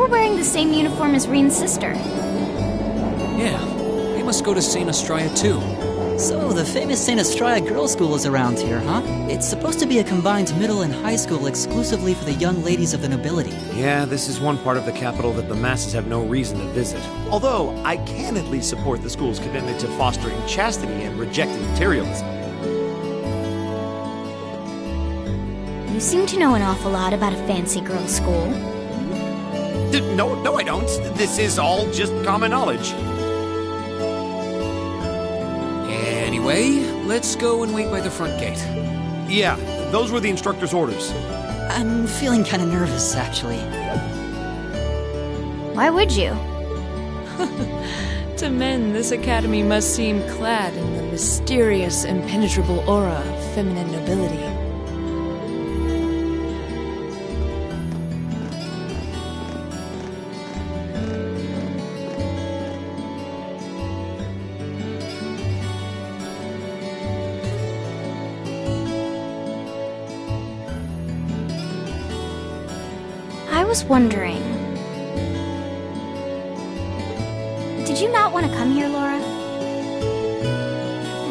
were wearing the same uniform as Reen's sister. Yeah, they must go to St. Estrella too. So, the famous St. Estrella Girls' School is around here, huh? It's supposed to be a combined middle and high school exclusively for the young ladies of the nobility. Yeah, this is one part of the capital that the masses have no reason to visit. Although, I can at least support the school's commitment to fostering chastity and rejecting materialism. You seem to know an awful lot about a fancy girls' school. No, I don't. This is all just common knowledge. Anyway, let's go and wait by the front gate. Yeah, those were the instructor's orders. I'm feeling kind of nervous, actually. Why would you? To men, this academy must seem clad in the mysterious, impenetrable aura of feminine nobility. I was wondering... Did you not want to come here, Laura?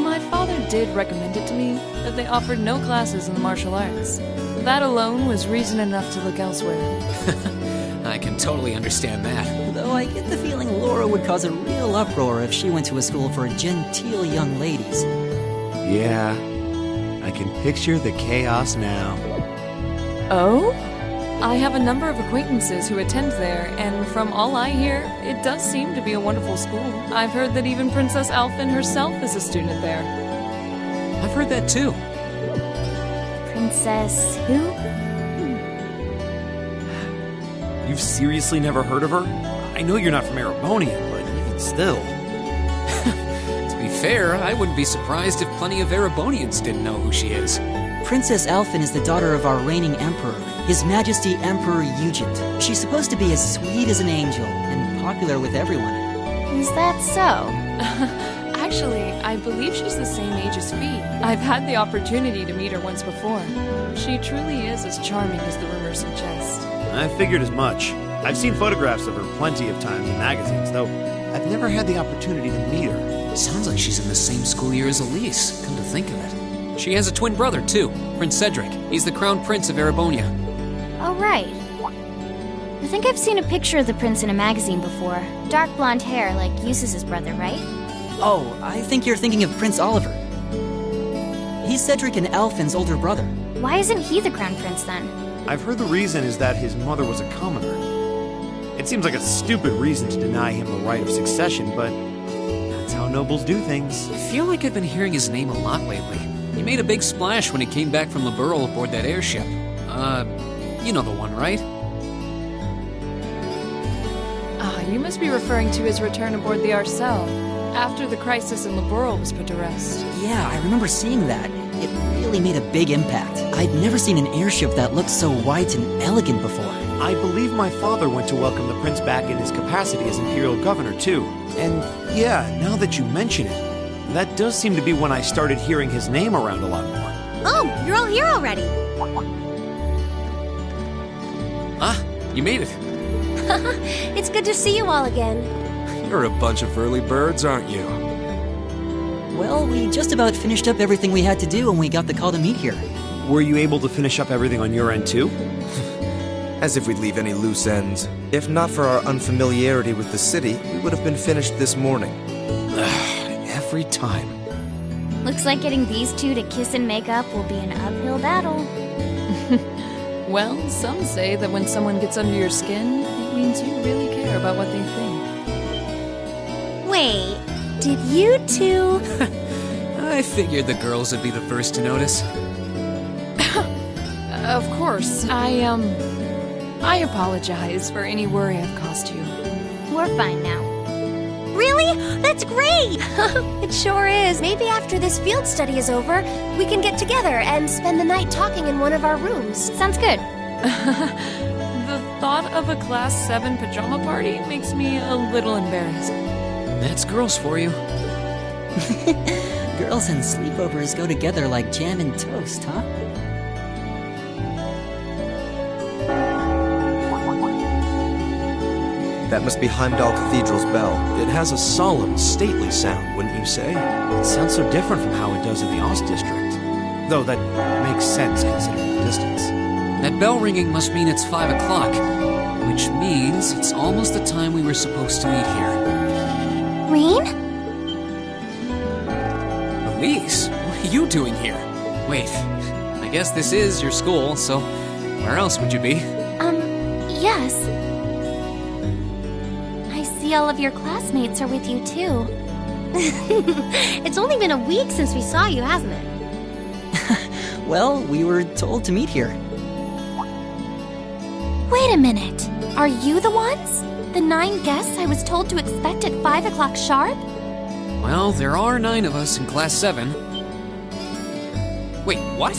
My father did recommend it to me, but they offered no classes in the martial arts. That alone was reason enough to look elsewhere. I can totally understand that. Though I get the feeling Laura would cause a real uproar if she went to a school for genteel young ladies. Yeah, I can picture the chaos now. Oh? I have a number of acquaintances who attend there, and from all I hear, it does seem to be a wonderful school. I've heard that even Princess Alphen herself is a student there. I've heard that too. Princess who? You've seriously never heard of her? I know you're not from Erebonia, but even still. To be fair, I wouldn't be surprised if plenty of Erebonians didn't know who she is. Princess Alphen is the daughter of our reigning emperor, His Majesty Emperor Eugent. She's supposed to be as sweet as an angel, and popular with everyone. Is that so? Actually, I believe she's the same age as Fi. I've had the opportunity to meet her once before. She truly is as charming as the rumors suggest. I figured as much. I've seen photographs of her plenty of times in magazines, though I've never had the opportunity to meet her. Sounds like she's in the same school year as Elise, come to think of it. She has a twin brother, too, Prince Cedric. He's the crown prince of Erebonia. Oh, right. I think I've seen a picture of the prince in a magazine before. Dark blonde hair, like Eustace's brother, right? Oh, I think you're thinking of Prince Oliver. He's Cedric and Alphen's older brother. Why isn't he the crown prince, then? I've heard the reason is that his mother was a commoner. It seems like a stupid reason to deny him the right of succession, but that's how nobles do things. I feel like I've been hearing his name a lot lately. He made a big splash when he came back from Liberl aboard that airship. You know the one, right? You must be referring to his return aboard the Arcel, after the crisis in Liberl was put to rest. Yeah, I remember seeing that. It really made a big impact. I'd never seen an airship that looked so white and elegant before. I believe my father went to welcome the prince back in his capacity as imperial governor, too. And yeah, now that you mention it, that does seem to be when I started hearing his name around a lot more. Oh, you're all here already. Ah, you made it. It's good to see you all again. You're a bunch of early birds, aren't you? Well, we just about finished up everything we had to do when we got the call to meet here. Were you able to finish up everything on your end, too? As if we'd leave any loose ends. If not for our unfamiliarity with the city, we would have been finished this morning. Every time. Looks like getting these two to kiss and make up will be an uphill battle. Well, some say that when someone gets under your skin, it means you really care about what they think. Wait, did you two... I figured the girls would be the first to notice. Of course, I apologize for any worry I've caused you. We're fine now. Really? That's great! It sure is. Maybe after this field study is over, we can get together and spend the night talking in one of our rooms. Sounds good. The thought of a Class 7 pajama party makes me a little embarrassed. That's girls for you. Girls and sleepovers go together like jam and toast, huh? That must be Heimdall Cathedral's bell. It has a solemn, stately sound, wouldn't you say? It sounds so different from how it does in the Ost district. Though that makes sense considering the distance. That bell ringing must mean it's 5 o'clock, which means it's almost the time we were supposed to meet here. Rain? Elise, what are you doing here? Wait, I guess this is your school, so where else would you be? Yes. I see all of your classmates are with you, too. It's only been a week since we saw you, hasn't it? Well, we were told to meet here. Wait a minute. Are you the ones? The 9 guests I was told to expect at 5 o'clock sharp? Well, there are 9 of us in Class 7. Wait, what?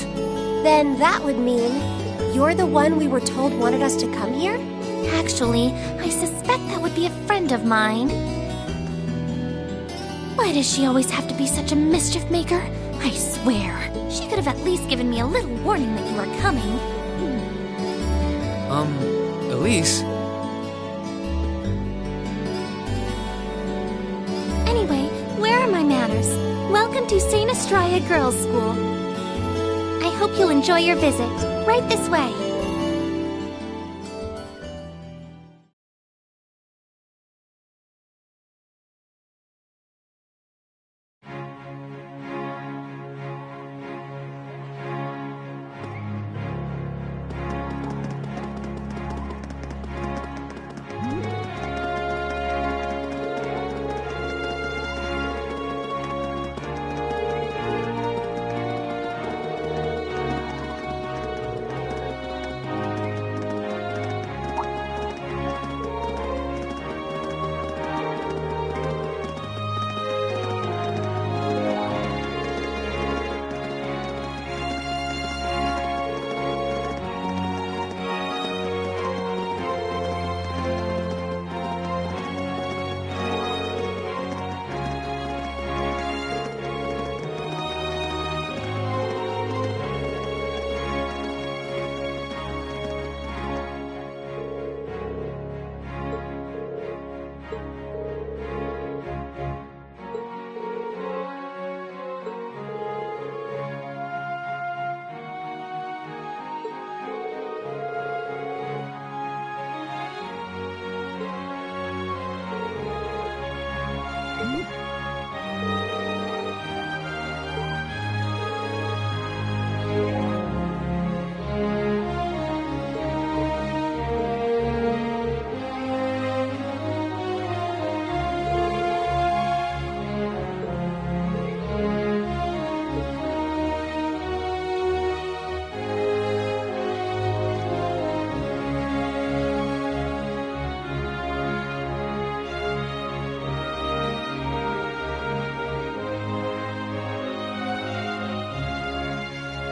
Then that would mean you're the one we were told wanted us to come here? Actually, I suspect that would be a friend of mine. Why does she always have to be such a mischief maker? I swear, she could have at least given me a little warning that you were coming. Elise? Anyway, where are my manners? Welcome to St. Estrella Girls' School. I hope you'll enjoy your visit. Right this way.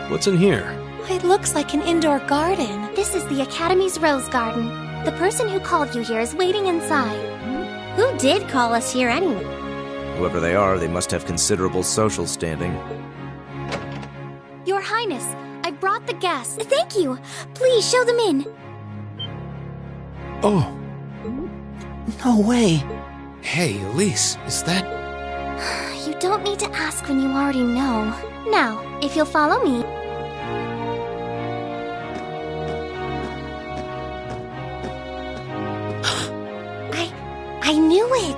What's in here? It looks like an indoor garden. This is the Academy's Rose Garden. The person who called you here is waiting inside. Who did call us here anyway? Whoever they are, they must have considerable social standing. Your Highness, I brought the guests. Thank you. Please show them in. Oh, No way. Hey, Elise, is that... You don't need to ask when you already know. Now, if you'll follow me. I knew it!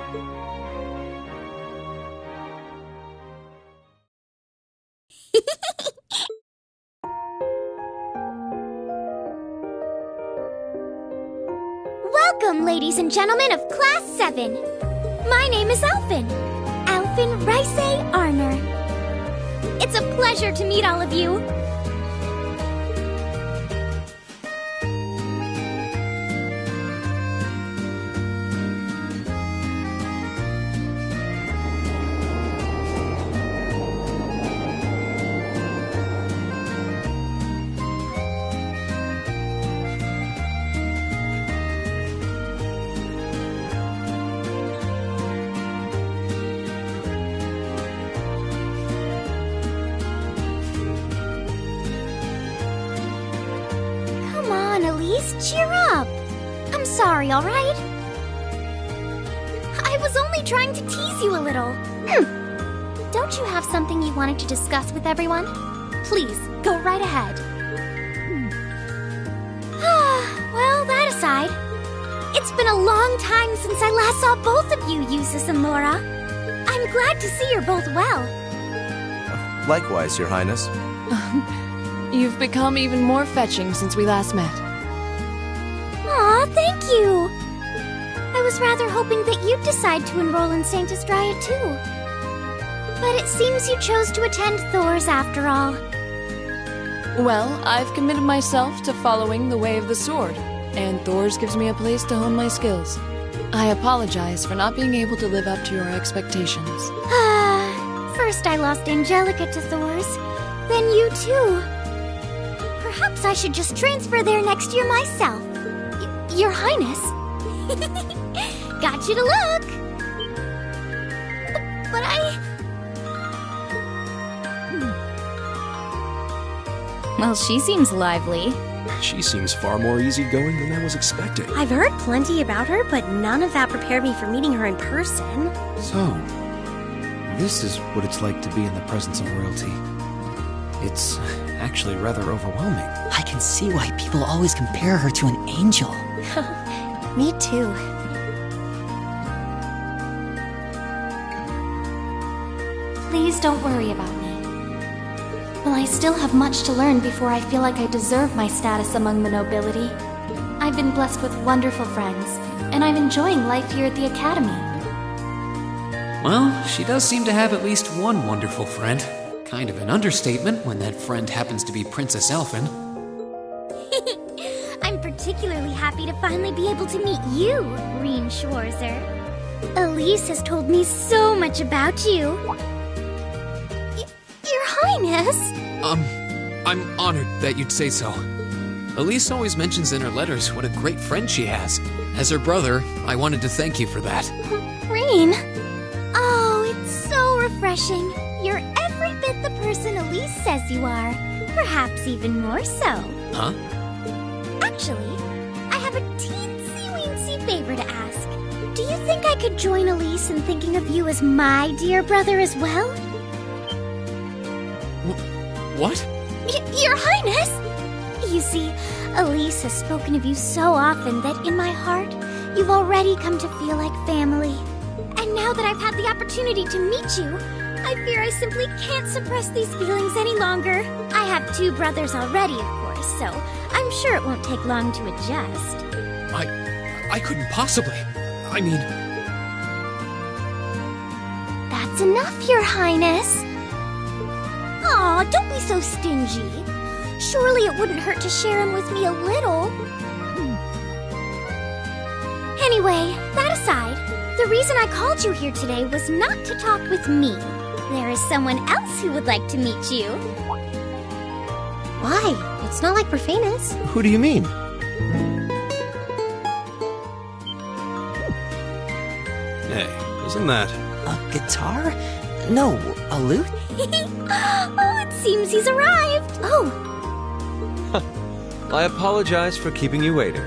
Welcome, ladies and gentlemen of Class 7. My name is Alphen. Alphen Rice Arner. It's a pleasure to meet all of you. Elise, cheer up! I'm sorry, alright? trying to tease you a little. Don't you have something you wanted to discuss with everyone? Please, go right ahead. Well, that aside, it's been a long time since I last saw both of you, Eustace and Laura. I'm glad to see you're both well. Likewise, Your Highness. You've become even more fetching since we last met. Aw, thank you! I was rather hoping that you'd decide to enroll in Sanctus Dryad too. But it seems you chose to attend Thor's after all. Well, I've committed myself to following the way of the sword, and Thor's gives me a place to hone my skills. I apologize for not being able to live up to your expectations. First I lost Angelica to Thor's, then you too. Perhaps I should just transfer there next year myself. Your Highness. Got you to look. But Well, she seems lively. She seems far more easygoing than I was expecting. I've heard plenty about her, but none of that prepared me for meeting her in person. So, this is what it's like to be in the presence of royalty. It's actually rather overwhelming. I can see why people always compare her to an angel. Me too. please don't worry about me. Well, I still have much to learn before I feel like I deserve my status among the nobility. I've been blessed with wonderful friends, and I'm enjoying life here at the Academy. Well, she does seem to have at least one wonderful friend. Kind of an understatement when that friend happens to be Princess Elfin. I'm particularly happy to finally be able to meet you, Reen Schwarzer. Elise has told me so much about you. Your Highness! I'm honored that you'd say so. Elise always mentions in her letters what a great friend she has. As her brother, I wanted to thank you for that. Reen! Oh, it's so refreshing. You're every bit the person Elise says you are. Perhaps even more so. Huh? Actually, I have a teensy-weensy favor to ask. Do you think I could join Elise in thinking of you as my dear brother as well? What? Your Highness! You see, Elise has spoken of you so often that in my heart, you've already come to feel like family. And now that I've had the opportunity to meet you, I fear I simply can't suppress these feelings any longer. I have 2 brothers already, of course, so I'm sure it won't take long to adjust. I couldn't possibly. I mean... That's enough, Your Highness. Aw, don't be so stingy. Surely it wouldn't hurt to share him with me a little. Anyway, that aside, the reason I called you here today was not to talk with me. There is someone else who would like to meet you. Why? It's not like we're famous. Who do you mean? Hey, isn't that... A guitar? No, a lute? Oh, it seems he's arrived. Oh, I apologize for keeping you waiting.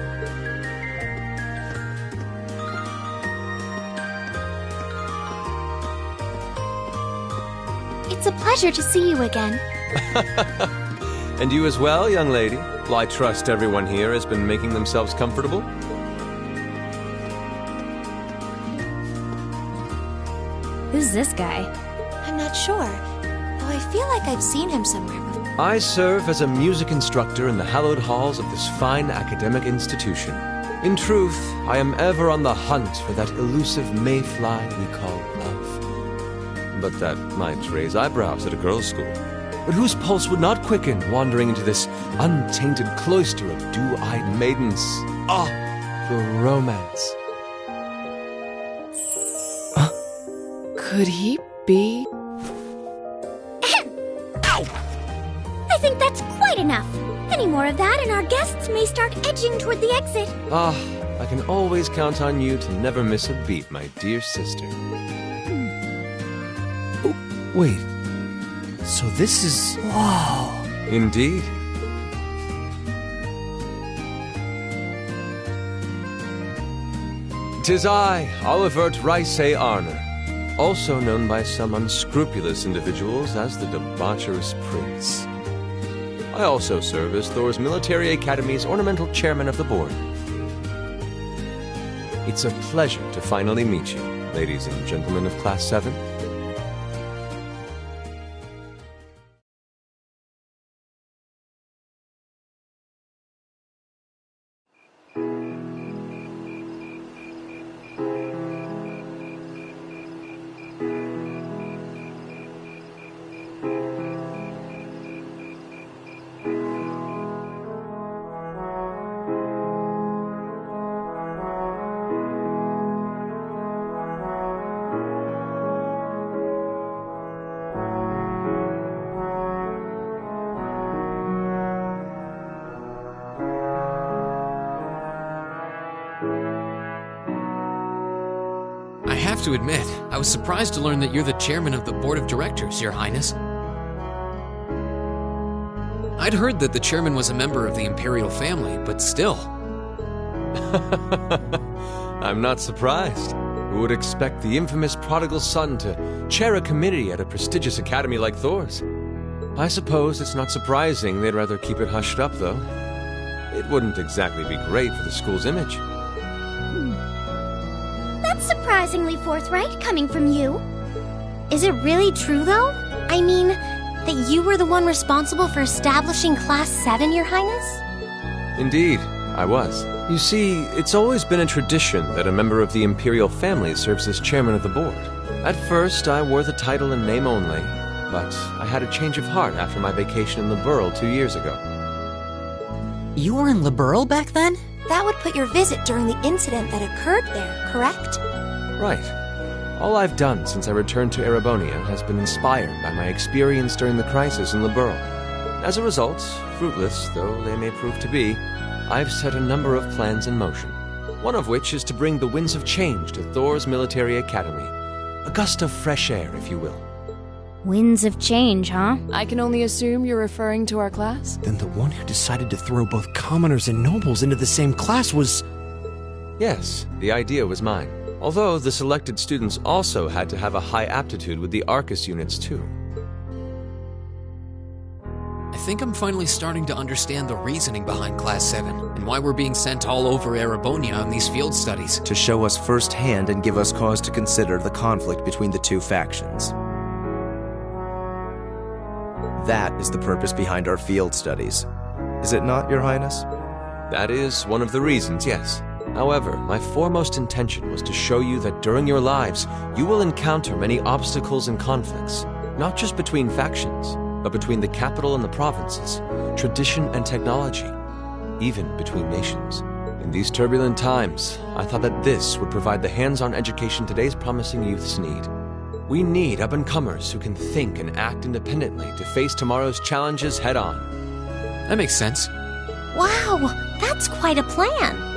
it's a pleasure to see you again. And you as well, young lady. Well, I trust everyone here has been making themselves comfortable. Who's this guy? I'm not sure, though I feel like I've seen him somewhere before. I serve as a music instructor in the hallowed halls of this fine academic institution. In truth, I am ever on the hunt for that elusive mayfly we call love. But that might raise eyebrows at a girls' school. But whose pulse would not quicken wandering into this untainted cloister of dew-eyed maidens? Ah, the romance. Could he be? I think that's quite enough. Any more of that and our guests may start edging toward the exit. Ah, I can always count on you to never miss a beat, my dear sister. Oh, wait. So this is... Whoa. Indeed. 'Tis I, Olivert Ricey Arner, also known by some unscrupulous individuals as the Debaucherous Prince. I also serve as Thor's Military Academy's ornamental chairman of the board. It's a pleasure to finally meet you, ladies and gentlemen of Class 7. I have to admit, I was surprised to learn that you're the chairman of the board of directors, Your Highness. I'd heard that the chairman was a member of the Imperial family, but still. I'm not surprised. Who would expect the infamous prodigal son to chair a committee at a prestigious academy like Thor's? I suppose it's not surprising they'd rather keep it hushed up, though. It wouldn't exactly be great for the school's image. That's surprisingly forthright coming from you. Is it really true, though? I mean, that you were the one responsible for establishing Class 7, Your Highness? Indeed, I was. You see, it's always been a tradition that a member of the Imperial family serves as chairman of the board. At first, I wore the title in name only, but I had a change of heart after my vacation in Liberl 2 years ago. You were in Liberl back then? That would put your visit during the incident that occurred there, correct? Right. All I've done since I returned to Erebonia has been inspired by my experience during the crisis in Liberl. As a result, fruitless though they may prove to be, I've set a number of plans in motion. One of which is to bring the winds of change to Thor's Military Academy. A gust of fresh air, if you will. Winds of change, huh? I can only assume you're referring to our class? Then the one who decided to throw both commoners and nobles into the same class was... Yes, the idea was mine. Although the selected students also had to have a high aptitude with the Arcus units too. I think I'm finally starting to understand the reasoning behind Class 7 and why we're being sent all over Erebonia on these field studies. To show us firsthand and give us cause to consider the conflict between the two factions. That is the purpose behind our field studies. Is it not, Your Highness? That is one of the reasons, yes. However, my foremost intention was to show you that during your lives, you will encounter many obstacles and conflicts, not just between factions, but between the capital and the provinces, tradition and technology, even between nations. In these turbulent times, I thought that this would provide the hands-on education today's promising youths need. We need up-and-comers who can think and act independently to face tomorrow's challenges head-on. That makes sense. Wow, that's quite a plan.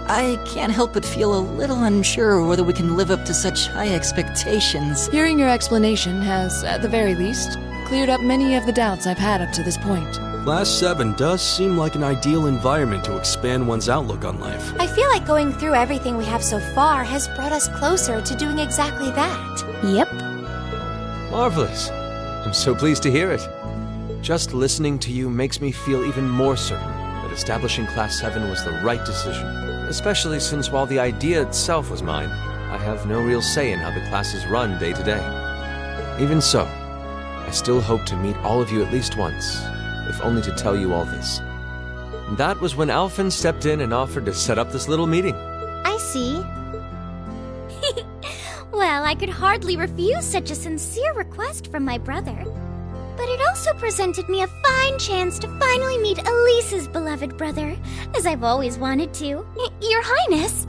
I can't help but feel a little unsure whether we can live up to such high expectations. Hearing your explanation has, at the very least, cleared up many of the doubts I've had up to this point. Class 7 does seem like an ideal environment to expand one's outlook on life. I feel like going through everything we have so far has brought us closer to doing exactly that. Yep. Marvelous. I'm so pleased to hear it. Just listening to you makes me feel even more certain that establishing Class 7 was the right decision. Especially since while the idea itself was mine, I have no real say in how the classes run day to day. Even so, I still hope to meet all of you at least once, if only to tell you all this. And that was when Alphen stepped in and offered to set up this little meeting. I see. Well, I could hardly refuse such a sincere request from my brother. But it also presented me a fine chance to finally meet Elise's beloved brother, as I've always wanted to. Your Highness!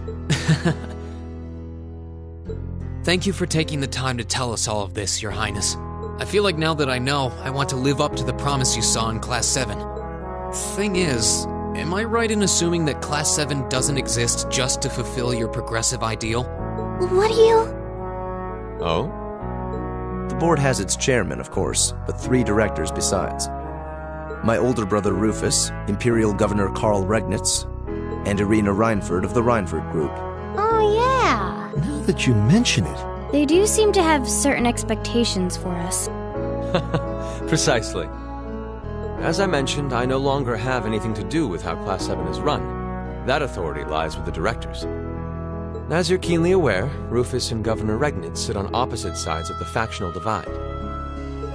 Thank you for taking the time to tell us all of this, Your Highness. I feel like now that I know, I want to live up to the promise you saw in Class 7. Thing is, am I right in assuming that Class 7 doesn't exist just to fulfill your progressive ideal? What do you... Oh? The board has its chairman, of course, but 3 directors besides. My older brother Rufus, Imperial Governor Karl Regnitz, and Irina Reinford of the Reinford Group. Oh, yeah. Now that you mention it. They do seem to have certain expectations for us. Precisely. As I mentioned, I no longer have anything to do with how Class 7 is run. That authority lies with the directors. As you're keenly aware, Rufus and Governor Regnitz sit on opposite sides of the factional divide.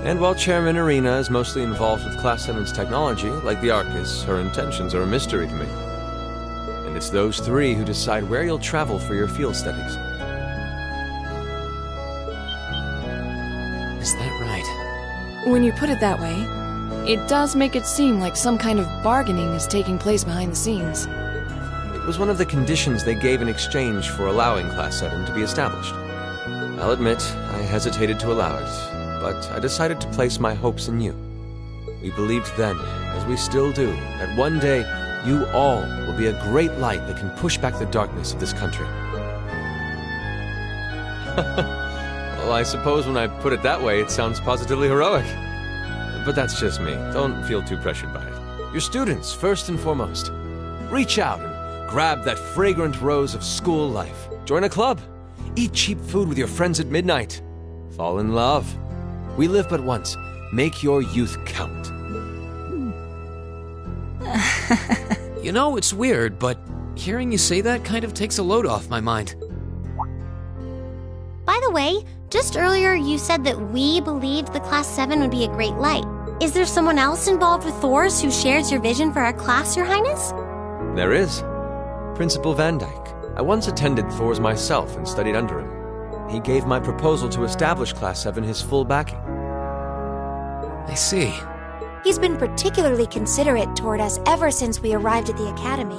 And while Chairman Irina is mostly involved with Class 7's technology, like the Arcus, her intentions are a mystery to me. And it's those three who decide where you'll travel for your field studies. Is that right? When you put it that way, it does make it seem like some kind of bargaining is taking place behind the scenes. It was one of the conditions they gave in exchange for allowing Class 7 to be established. I'll admit, I hesitated to allow it, but I decided to place my hopes in you. We believed then, as we still do, that one day you all will be a great light that can push back the darkness of this country. Well, I suppose when I put it that way, it sounds positively heroic. But that's just me. Don't feel too pressured by it. You're students, first and foremost. Reach out and grab that fragrant rose of school life. Join a club. Eat cheap food with your friends at midnight. Fall in love. We live but once. Make your youth count. You know, it's weird, but hearing you say that kind of takes a load off my mind. By the way, just earlier you said that we believed the Class 7 would be a great light. Is there someone else involved with Thors who shares your vision for our class, Your Highness? There is. Principal Van Dyke. I once attended Thors myself and studied under him. He gave my proposal to establish Class 7 his full backing. I see. He's been particularly considerate toward us ever since we arrived at the Academy.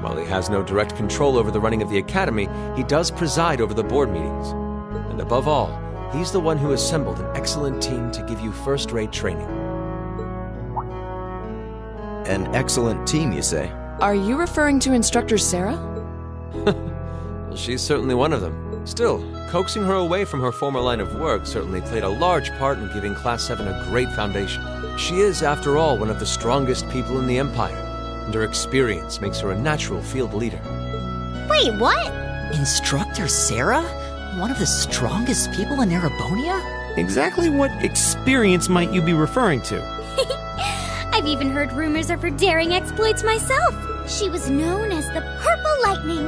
While he has no direct control over the running of the Academy, he does preside over the board meetings. And above all, he's the one who assembled an excellent team to give you first-rate training. An excellent team, you say? Are you referring to Instructor Sarah? Well, she's certainly one of them. Still, coaxing her away from her former line of work certainly played a large part in giving Class 7 a great foundation. She is, after all, one of the strongest people in the Empire, and her experience makes her a natural field leader. Wait, what? Instructor Sarah? One of the strongest people in Erebonia? Exactly what experience might you be referring to? I've even heard rumors of her daring exploits myself. She was known as the Purple Lightning.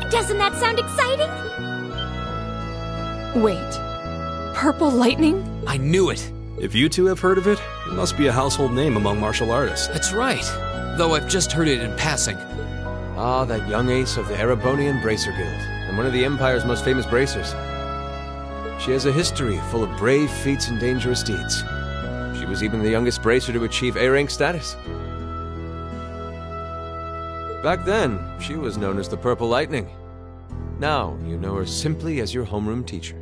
Doesn't that sound exciting? Wait. Purple Lightning? I knew it! If you two have heard of it, it must be a household name among martial artists. That's right. Though I've just heard it in passing. Ah, that young ace of the Erebonian Bracer Guild, and one of the Empire's most famous bracers. She has a history full of brave feats and dangerous deeds. She was even the youngest bracer to achieve A-rank status. Back then, she was known as the Purple Lightning. Now, you know her simply as your homeroom teacher.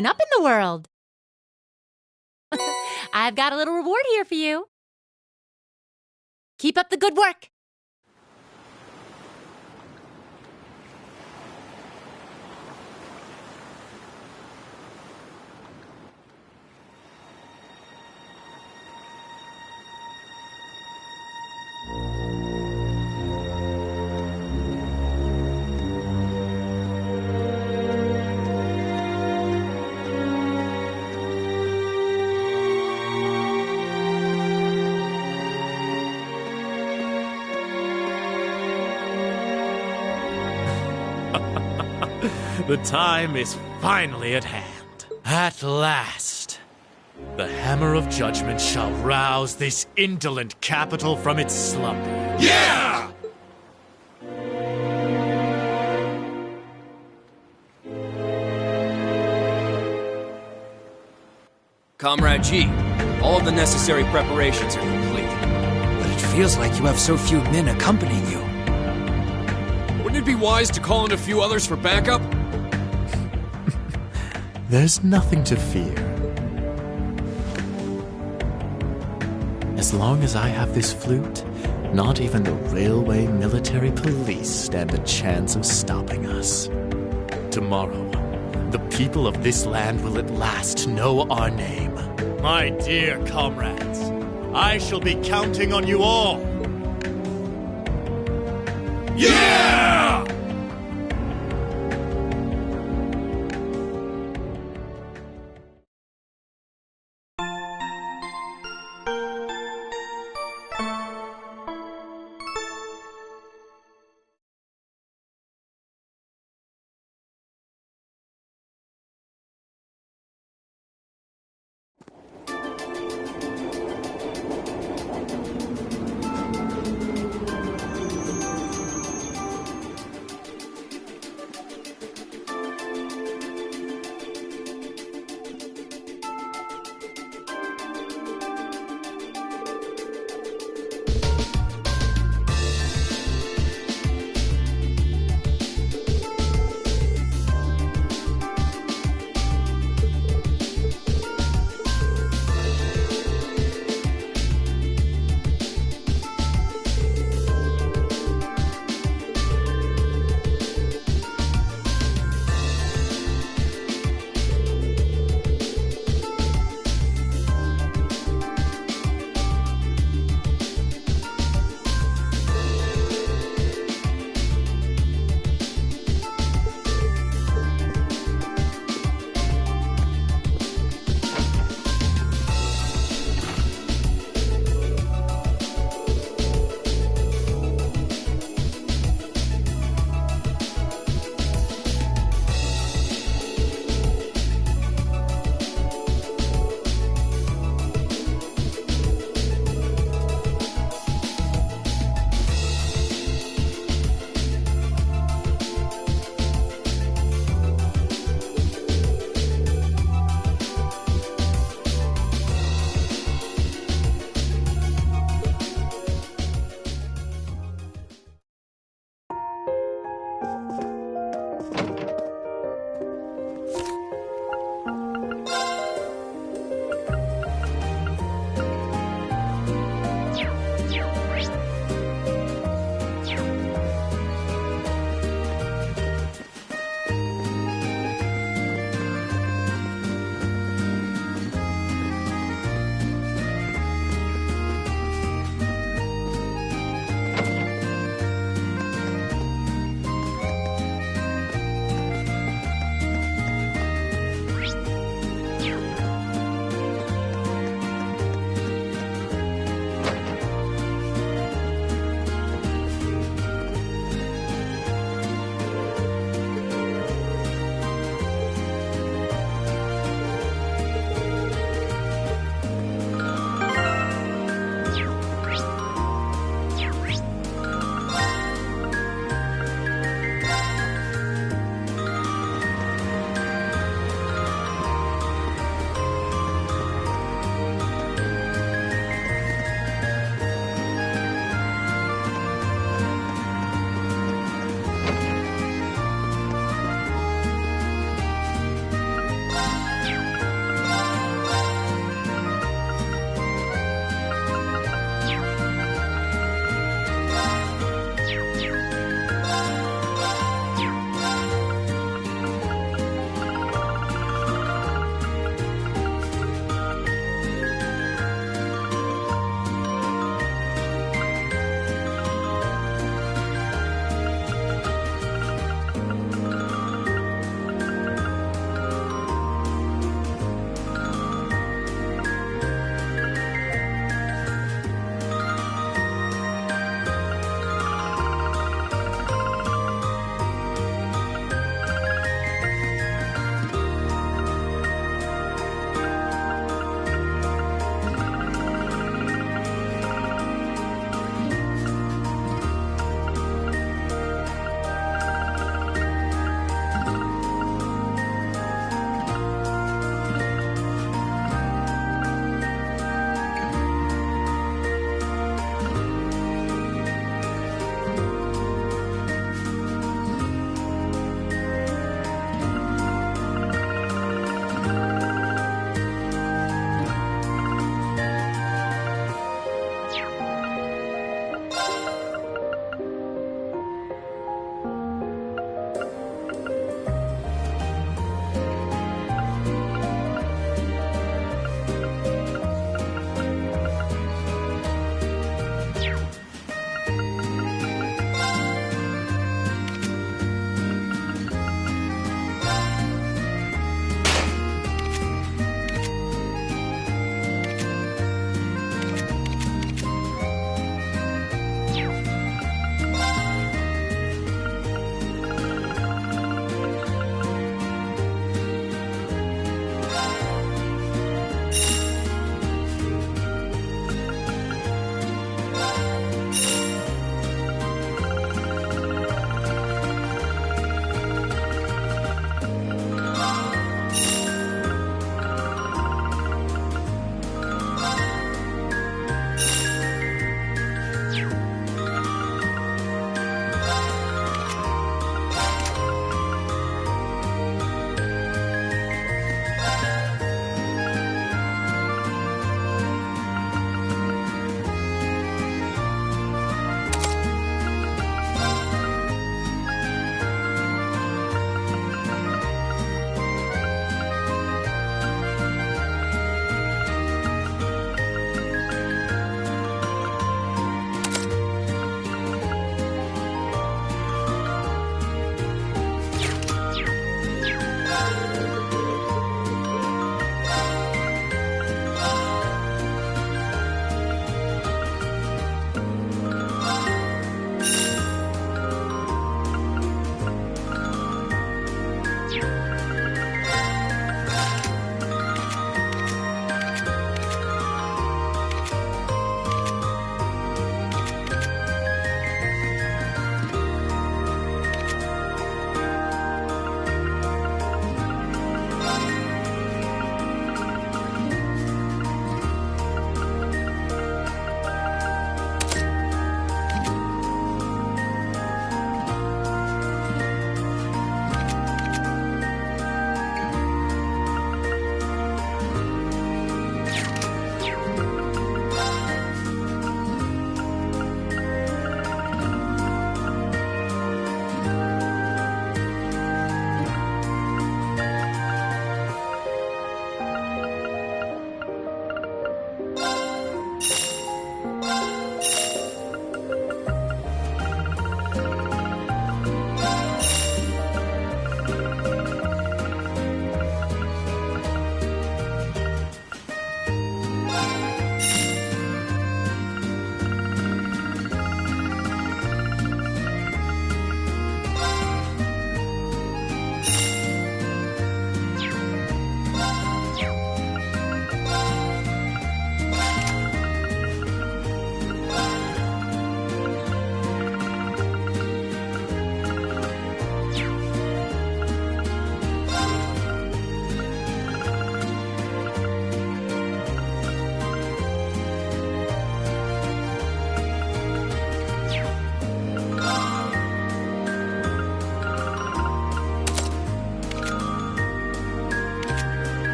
moving up in the world. I've got a little reward here for you. Keep up the good work. The time is finally at hand. At last, the Hammer of Judgment shall rouse this indolent capital from its slumber. Yeah! Comrade G, all of the necessary preparations are complete. But it feels like you have so few men accompanying you. Wouldn't it be wise to call in a few others for backup? There's nothing to fear. As long as I have this flute, not even the railway military police stand a chance of stopping us. Tomorrow, the people of this land will at last know our name. My dear comrades, I shall be counting on you all. Yeah!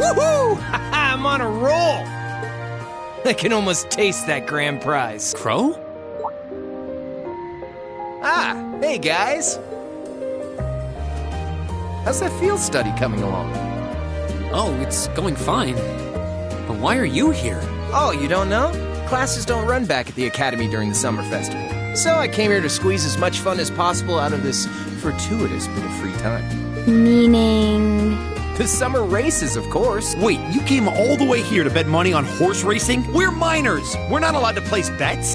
Woohoo! I'm on a roll! I can almost taste that grand prize. Crow? Ah, hey guys! How's that field study coming along? Oh, it's going fine. But why are you here? Oh, you don't know? Classes don't run back at the Academy during the summer festival. So I came here to squeeze as much fun as possible out of this fortuitous bit of free time. Meaning... The summer races, of course. Wait, you came all the way here to bet money on horse racing? We're minors! We're not allowed to place bets!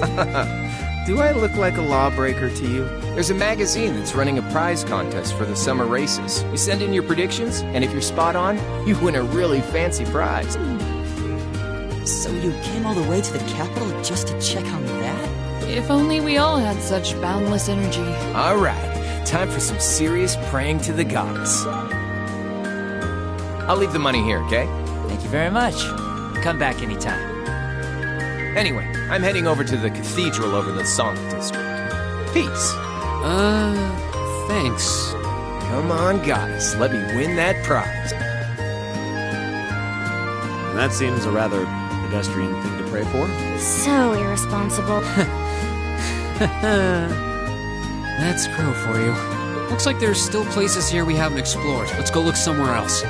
Do I look like a lawbreaker to you? There's a magazine that's running a prize contest for the summer races. You send in your predictions, and if you're spot on, you win a really fancy prize. So you came all the way to the capital just to check on that? If only we all had such boundless energy. All right, time for some serious praying to the gods. I'll leave the money here, okay? Thank you very much. Come back anytime. Anyway, I'm heading over to the cathedral over the Song District. Peace. Thanks. Come on, guys. Let me win that prize. That seems a rather pedestrian thing to pray for. So irresponsible. That's Crow for you. Looks like there's still places here we haven't explored. Let's go look somewhere else.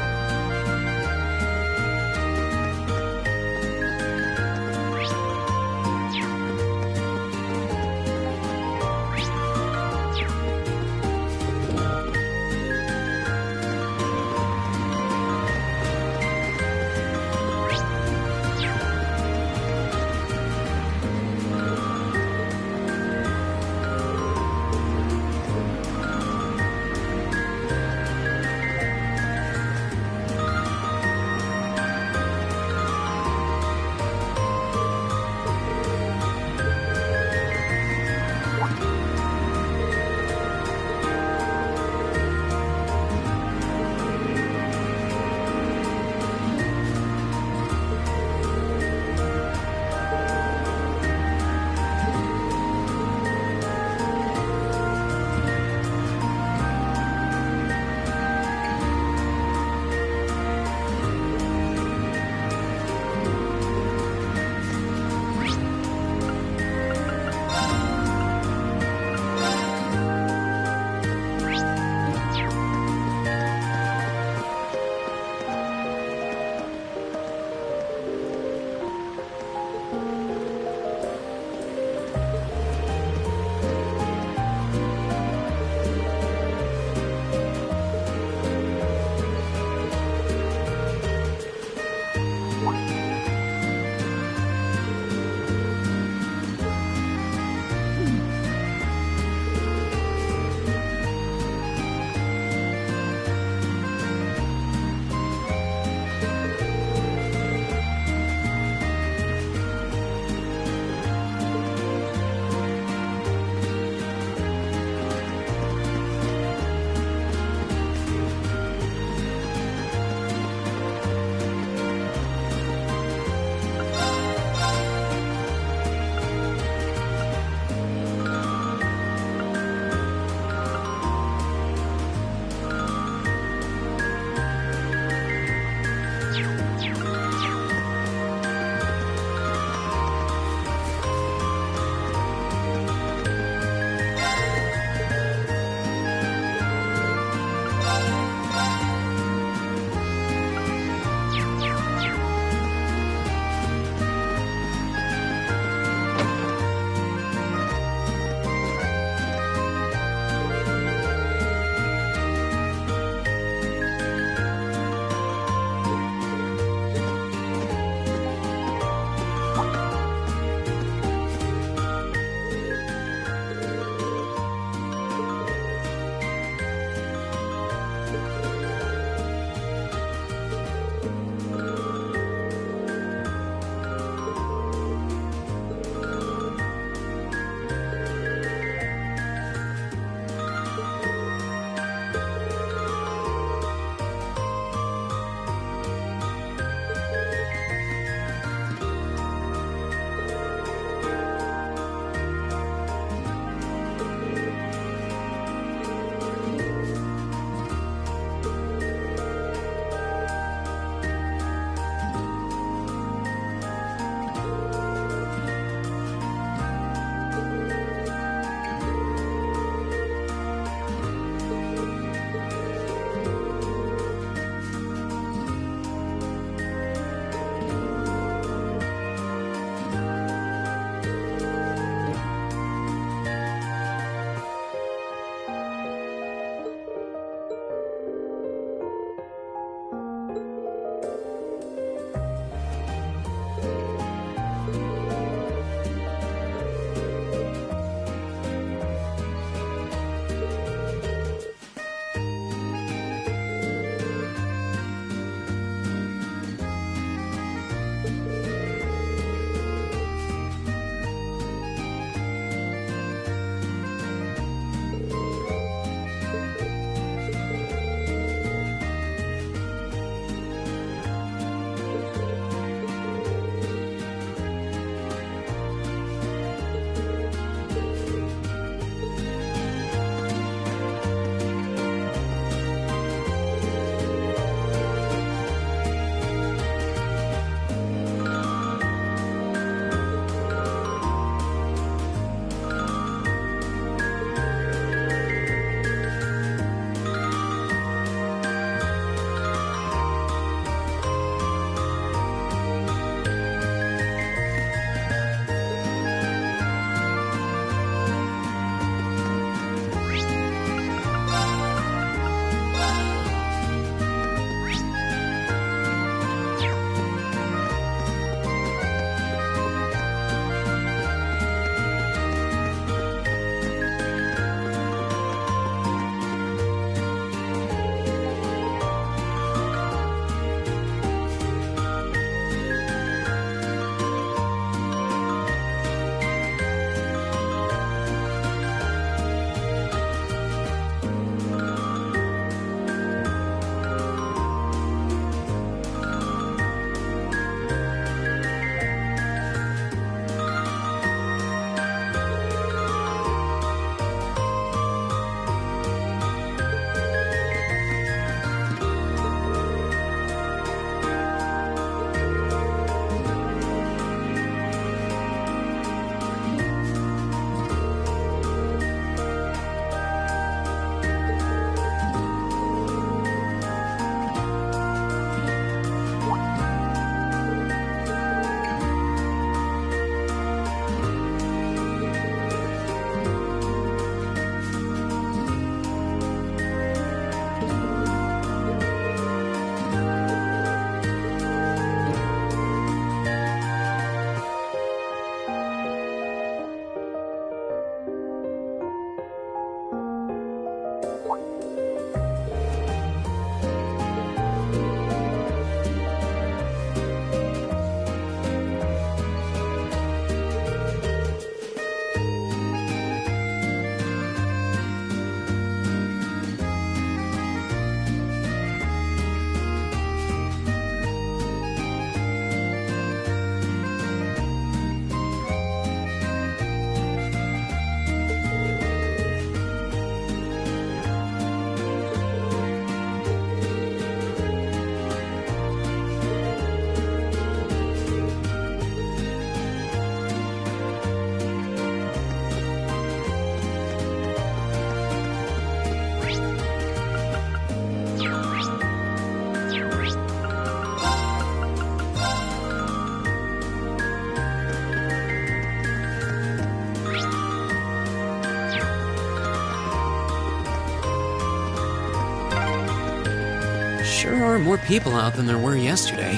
sure are more people out than there were yesterday.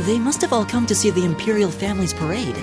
They must have all come to see the Imperial family's parade.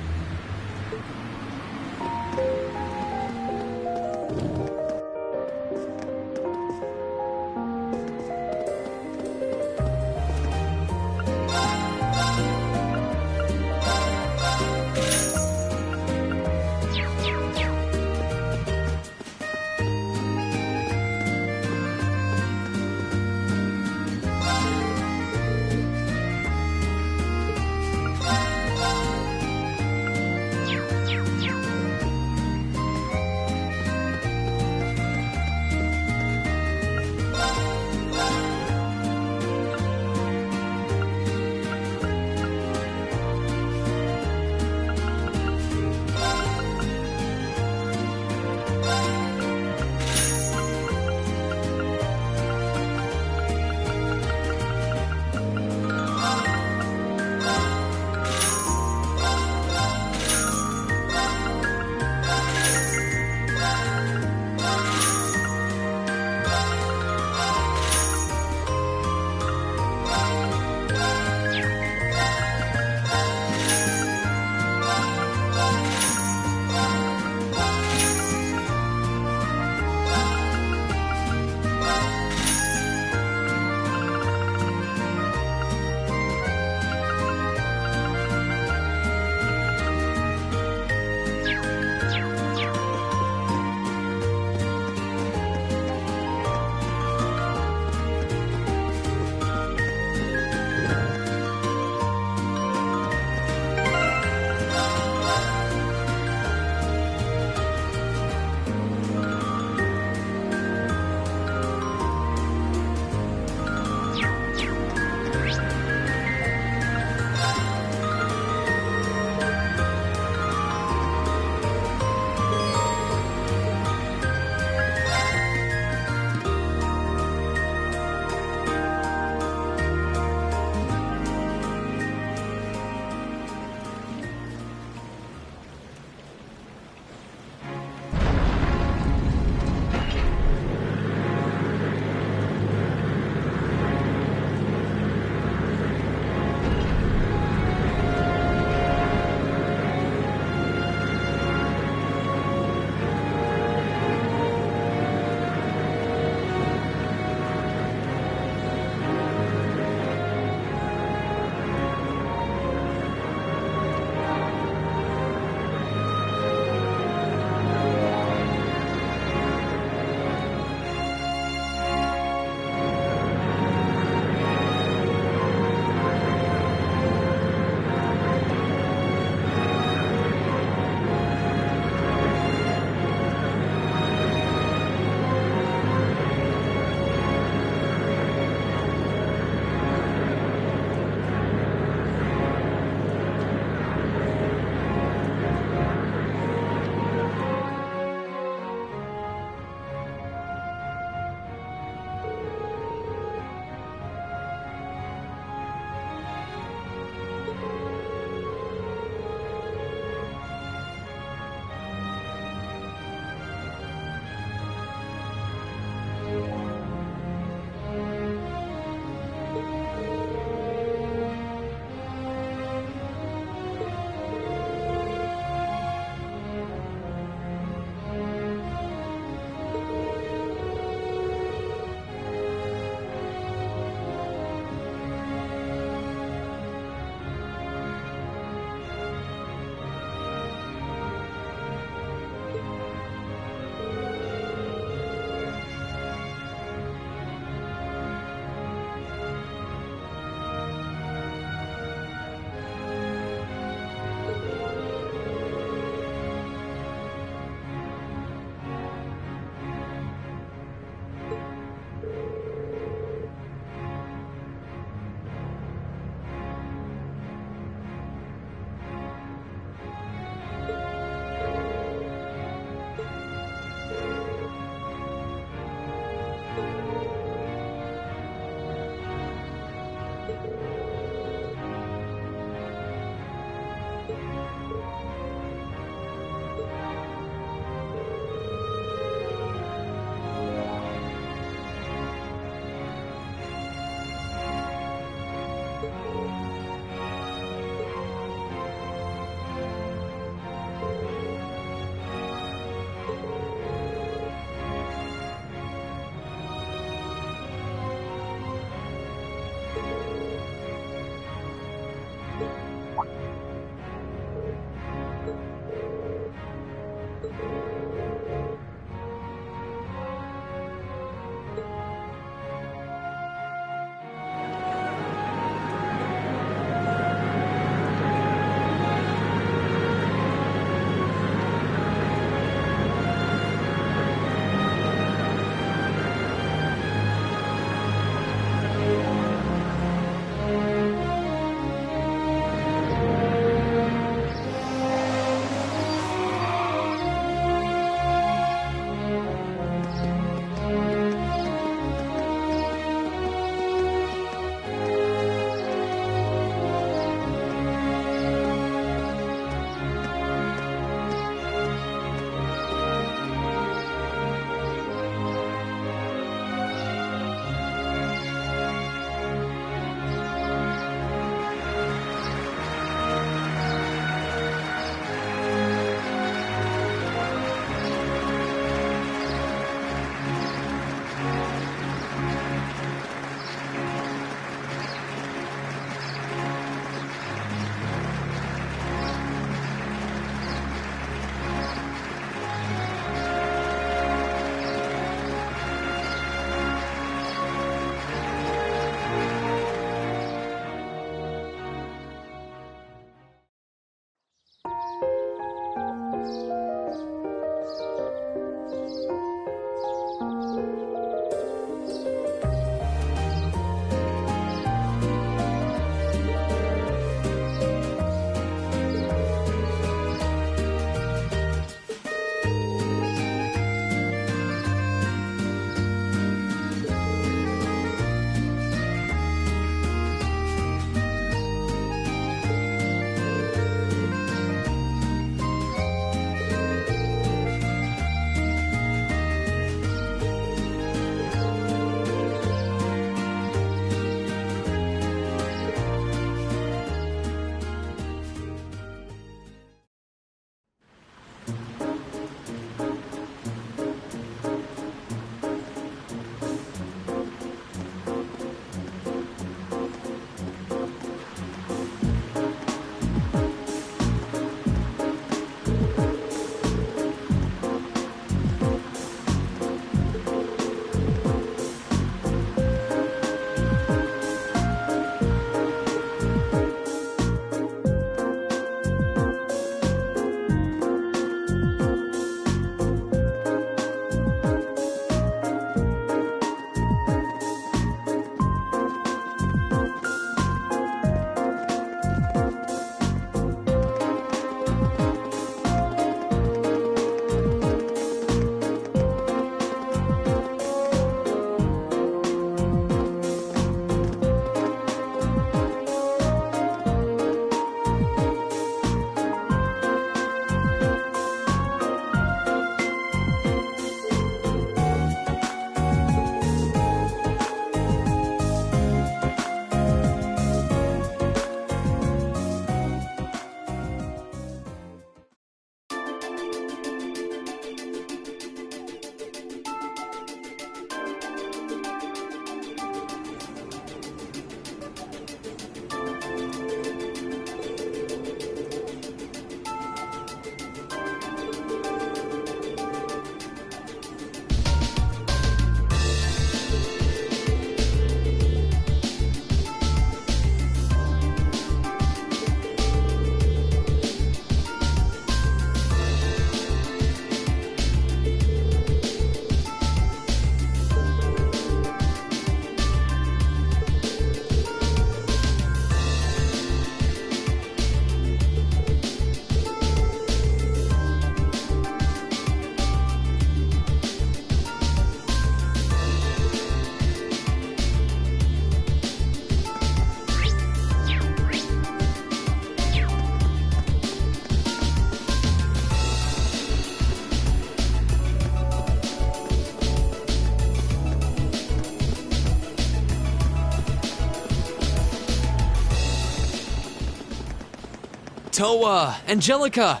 Toa! Angelica!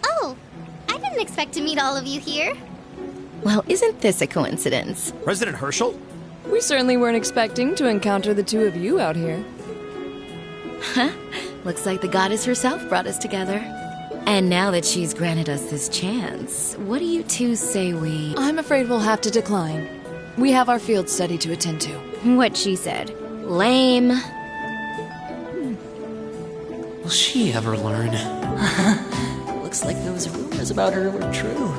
Oh, I didn't expect to meet all of you here. Well, isn't this a coincidence? President Herschel? We certainly weren't expecting to encounter the two of you out here. Huh? Looks like the goddess herself brought us together. And now that she's granted us this chance, what do you two say we... I'm afraid we'll have to decline. We have our field study to attend to. What she said. Lame. Will she ever learn? Looks like those rumors about her were true.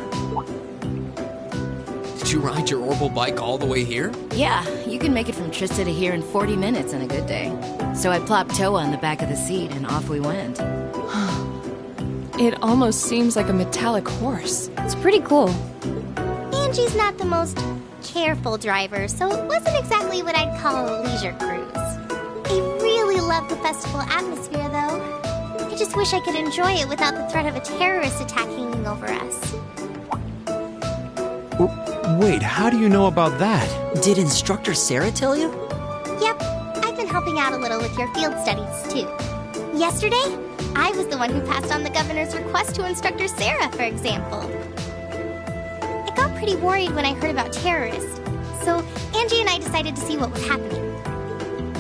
Did you ride your orbital bike all the way here? Yeah, you can make it from Trista to here in 40 minutes on a good day. So I plopped Toa on the back of the seat and off we went. It almost seems like a metallic horse. It's pretty cool. Angie's not the most careful driver, so it wasn't exactly what I'd call a leisure cruise. I really love the festival atmosphere, though. I just wish I could enjoy it without the threat of a terrorist attack hanging over us. Wait, how do you know about that? Did Instructor Sarah tell you? Yep, I've been helping out a little with your field studies, too. Yesterday, I was the one who passed on the governor's request to Instructor Sarah, for example. I got pretty worried when I heard about terrorists, so Angie and I decided to see what was happening.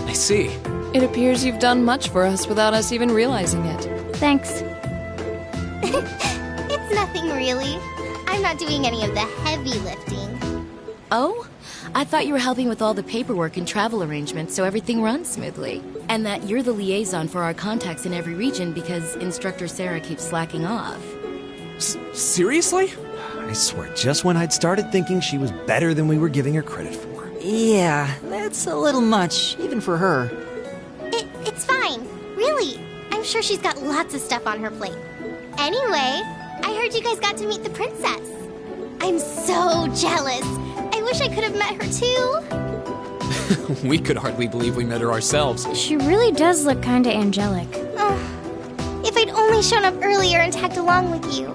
I see. It appears you've done much for us without us even realizing it. Thanks. It's nothing really. I'm not doing any of the heavy lifting. Oh? I thought you were helping with all the paperwork and travel arrangements so everything runs smoothly. And that you're the liaison for our contacts in every region because Instructor Sarah keeps slacking off. Seriously? I swear, just when I'd started thinking she was better than we were giving her credit for. Yeah, that's a little much, even for her. It's fine. Really. I'm sure she's got lots of stuff on her plate. Anyway, I heard you guys got to meet the princess. I'm so jealous. I wish I could have met her too. We could hardly believe we met her ourselves. She really does look kinda angelic. If I'd only shown up earlier and tagged along with you.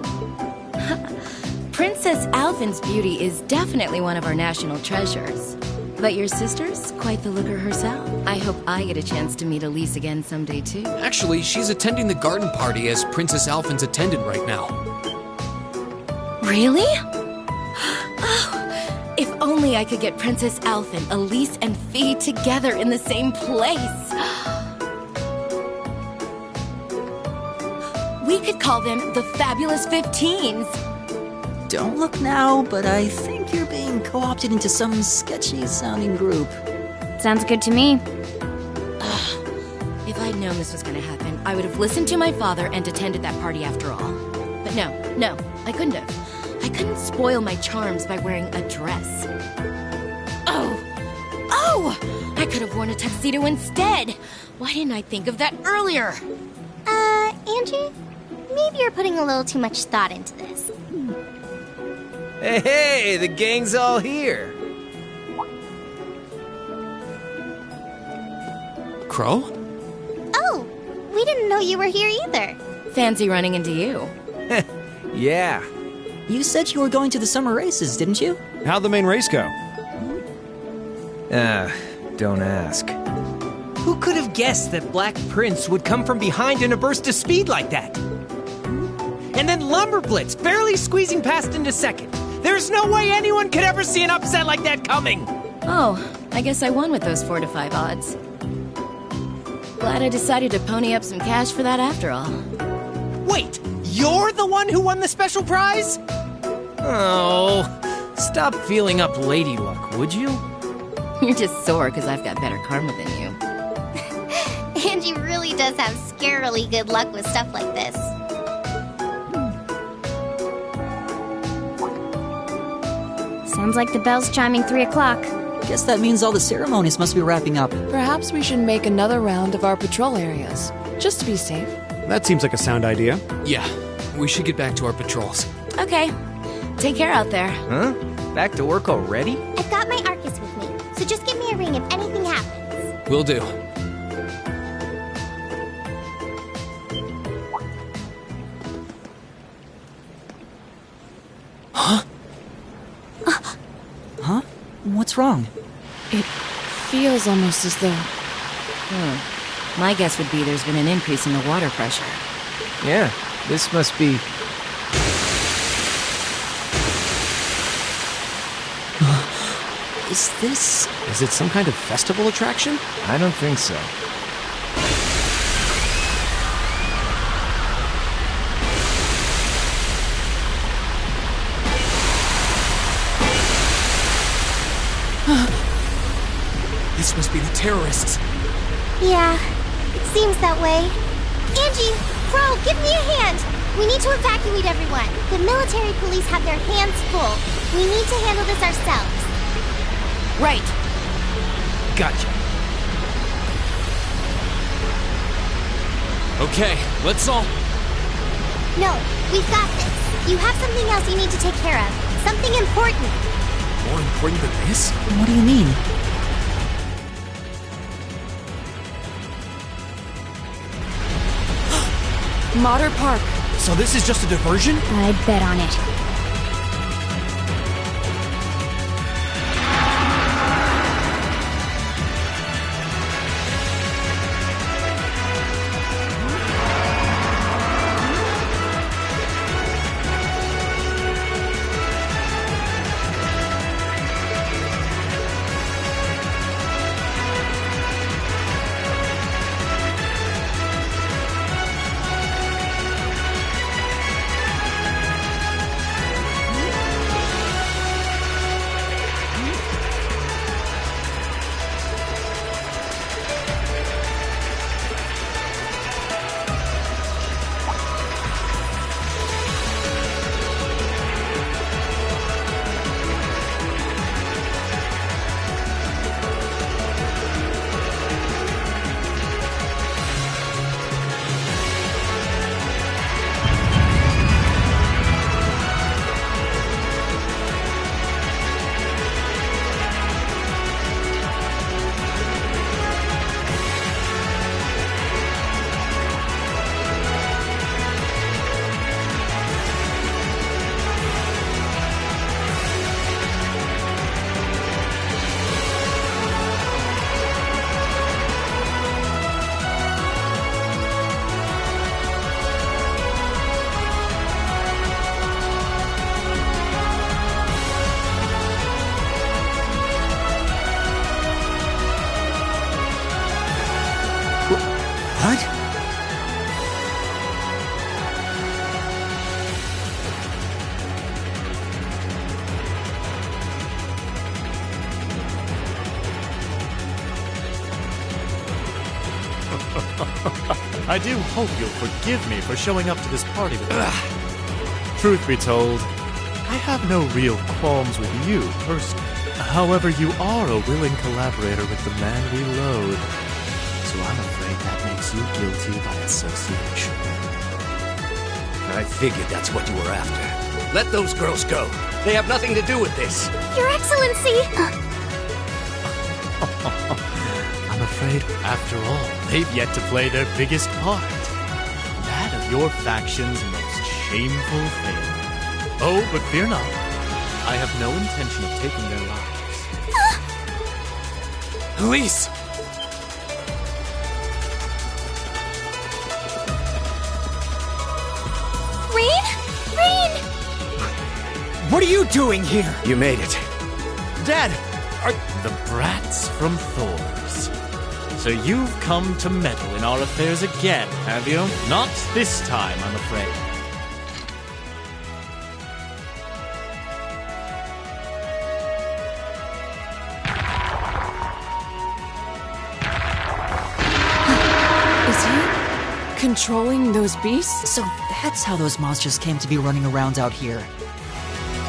Princess Alphen's beauty is definitely one of our national treasures. But your sister's quite the looker herself. I hope I get a chance to meet Elise again someday too. Actually, she's attending the garden party as Princess Alphen's attendant right now. Really? Oh, if only I could get Princess Alphen, Elise, and Fee together in the same place. We could call them the Fabulous 15s. Don't look now, but I think you're being co-opted into some sketchy-sounding group. Sounds good to me. If I'd known this was going to happen, I would have listened to my father and attended that party after all. But no, I couldn't have. I couldn't spoil my charms by wearing a dress. Oh! I could have worn a tuxedo instead. Why didn't I think of that earlier? Angie? Maybe you're putting a little too much thought into this. Hey, the gang's all here. Crow? Oh, we didn't know you were here either. Fancy running into you. Yeah. You said you were going to the summer races, didn't you? How'd the main race go? Don't ask. Who could have guessed that Black Prince would come from behind in a burst of speed like that? And then Lumberblitz barely squeezing past into second. There's no way anyone could ever see an upset like that coming! Oh, I guess I won with those 4 to 5 odds. Glad I decided to pony up some cash for that after all. Wait, you're the one who won the special prize? Oh, stop feeling up lady luck, would you? You're just sore because I've got better karma than you. Angie really does have scarily good luck with stuff like this. Sounds like the bell's chiming 3 o'clock. Guess that means all the ceremonies must be wrapping up. Perhaps we should make another round of our patrol areas, just to be safe. That seems like a sound idea. Yeah, we should get back to our patrols. Okay. Take care out there. Huh? Back to work already? I've got my Arcus with me, so just give me a ring if anything happens. Will do. Huh? Huh? What's wrong? It feels almost as though... My guess would be there's been an increase in the water pressure. Yeah, this must be... Is it some kind of festival attraction? I don't think so. This must be the terrorists. Yeah, it seems that way. Angie, Crow, give me a hand. We need to evacuate everyone. The military police have their hands full. We need to handle this ourselves. Right. Gotcha. Okay, let's all... No, we've got this. You have something else you need to take care of. Something important. More important than this? What do you mean? Mater Park. So this is just a diversion? I'd bet on it. What? I do hope you'll forgive me for showing up to this party with you. Truth be told, I have no real qualms with you personally. However, you are a willing collaborator with the man we loathe. So I'm afraid that makes you guilty by association. I figured that's what you were after. Let those girls go. They have nothing to do with this. Your Excellency! I'm afraid, after all, they've yet to play their biggest part. That of your faction's most shameful failure. Oh, but fear not. I have no intention of taking their lives. Elise! What are you doing here? You made it. Dad, are... The brats from Thor's. So you've come to meddle in our affairs again, have you? Not this time, I'm afraid. Is he controlling those beasts? So that's how those monsters came to be running around out here.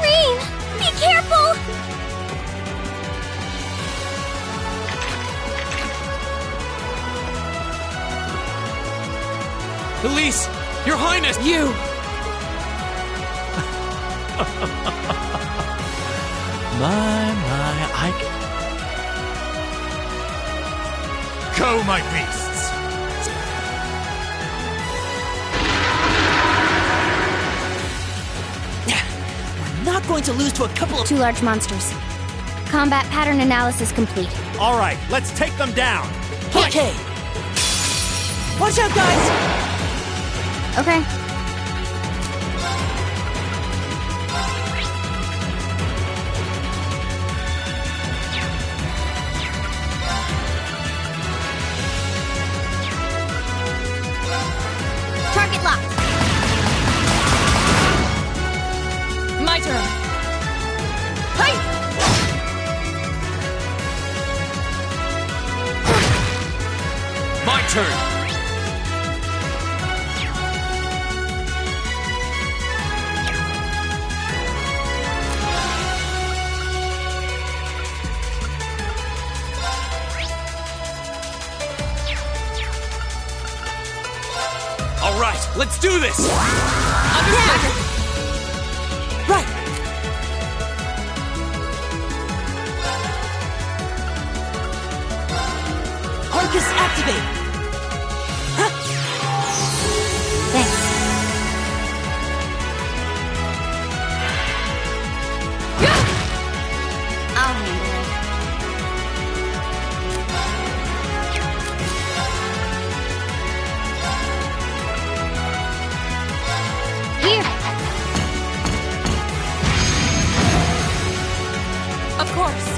Rain! Be careful! Elise! Your Highness! You! I Go, my beasts! We're not going to lose to a couple of... Two large monsters. Combat pattern analysis complete. All right, let's take them down. Okay. Watch out, guys! Okay. Target locked. My turn. Hey! My turn. All right, let's do this. Understood. Right! Arcus activate! Thanks. I'll handle it. Here. Of course.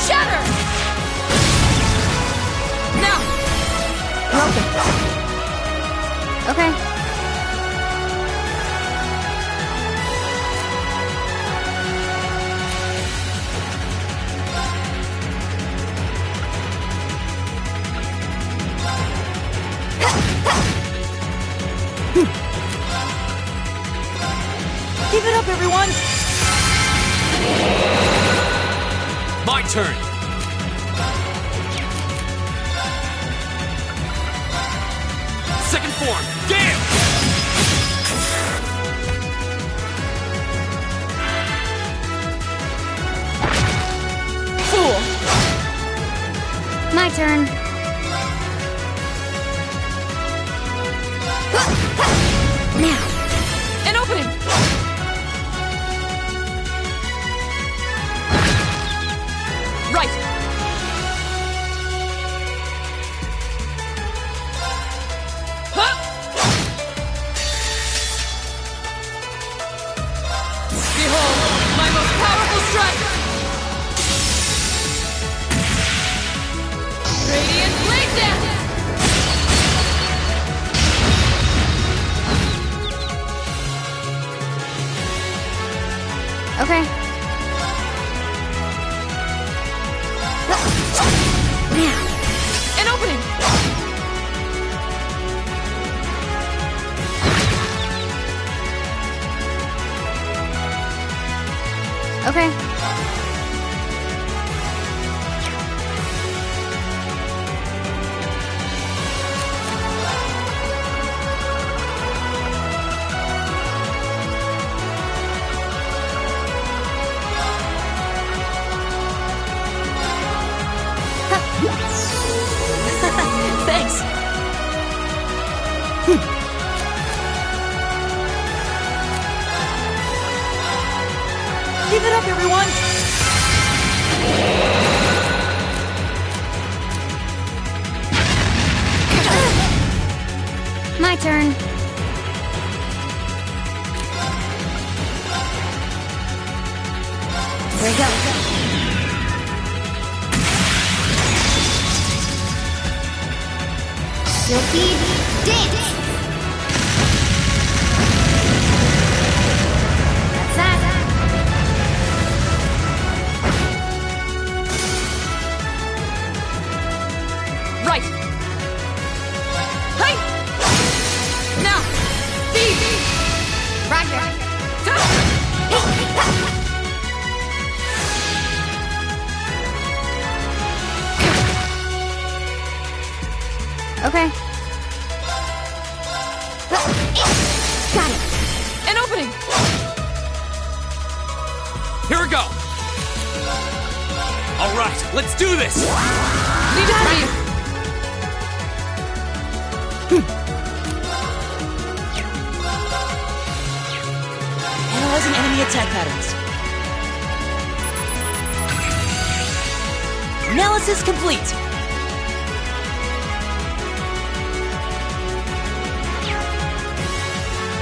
Shatter! Now! Okay. Keep it up, everyone! My turn. Second form. Gale! Fool! My turn. Now. An opening! Right! Huh! Behold, my most powerful strike! Radiant Blade Dance! Okay. Now. An opening! Okay. Thanks! Keep it up, everyone! My turn. Here we go. Silky dance. That's that. Right! Hey! Now! Feed! Roger. Okay. Got it. An opening! Here we go. All right, let's do this. Leave it for you. patterns. Analysis complete.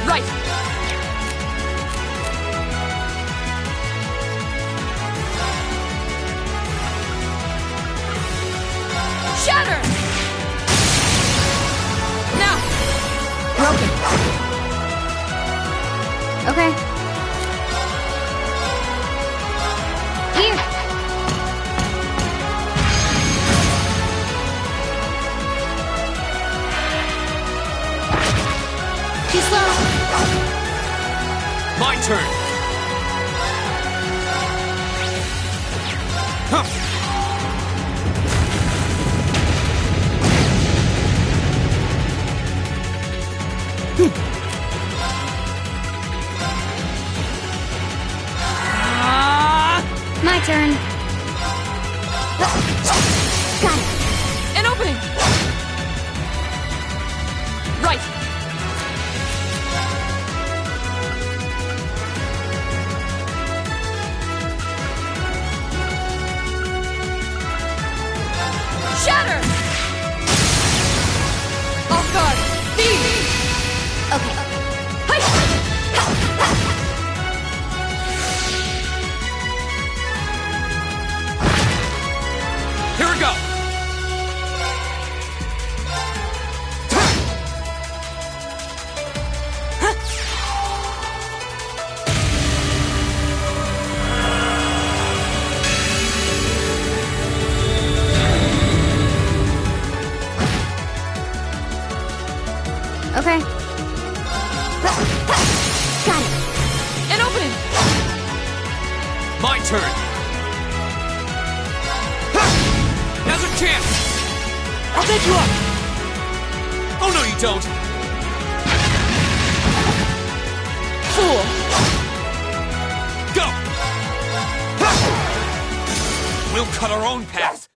Right. Shatter! Now! Broken. Okay. Here. Too slow. My turn. Huh. My turn. Got it. An opening! Right! Shatter! Off guard! Feed! Okay. Here we go. Okay. Got it. An opening! My turn. Now's a chance. I'll take you up. Oh no, you don't. Fool! Go. We'll cut our own path.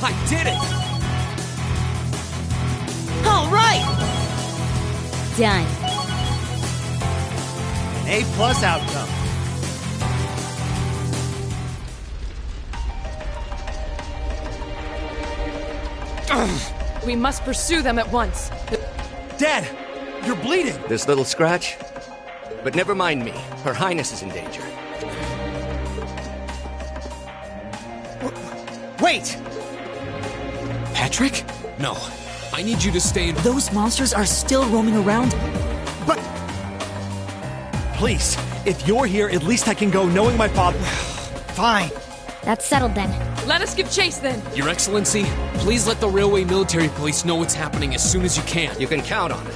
I did it! All right. Done. An A+ outcome. We must pursue them at once. Dad, you're bleeding. This little scratch? But never mind me. Her Highness is in danger. Wait! Patrick? No. I need you to stay in. Those monsters are still roaming around. But... Please, if you're here, at least I can go knowing my father... Fine. That's settled then. Let us give chase then. Your Excellency, please let the Railway Military Police know what's happening as soon as you can. You can count on it.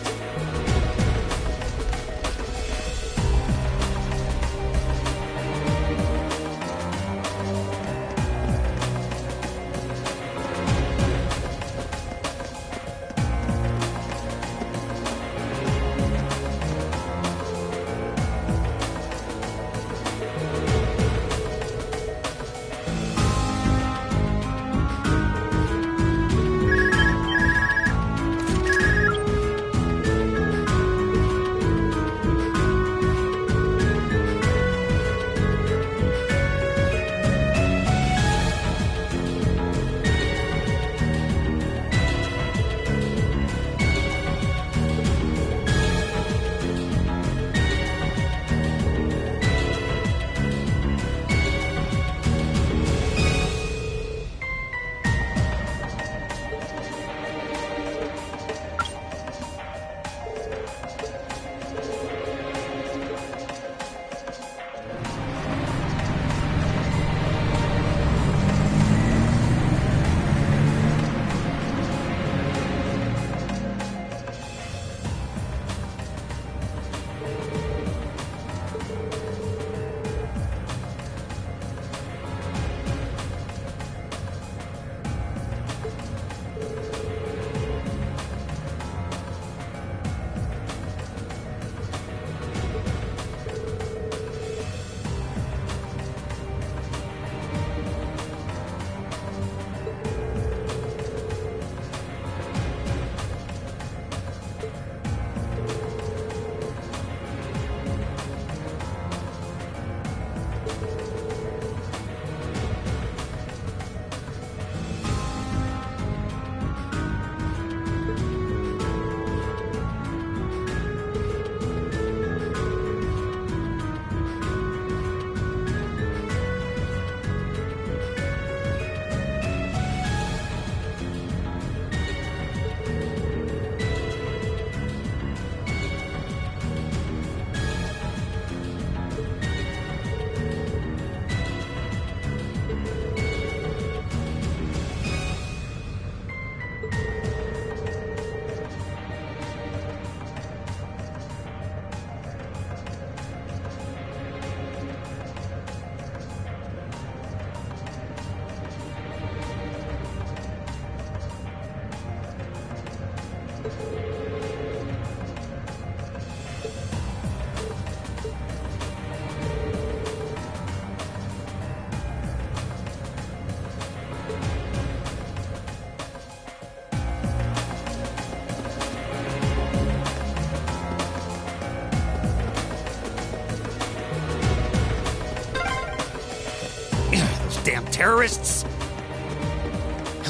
damn terrorists!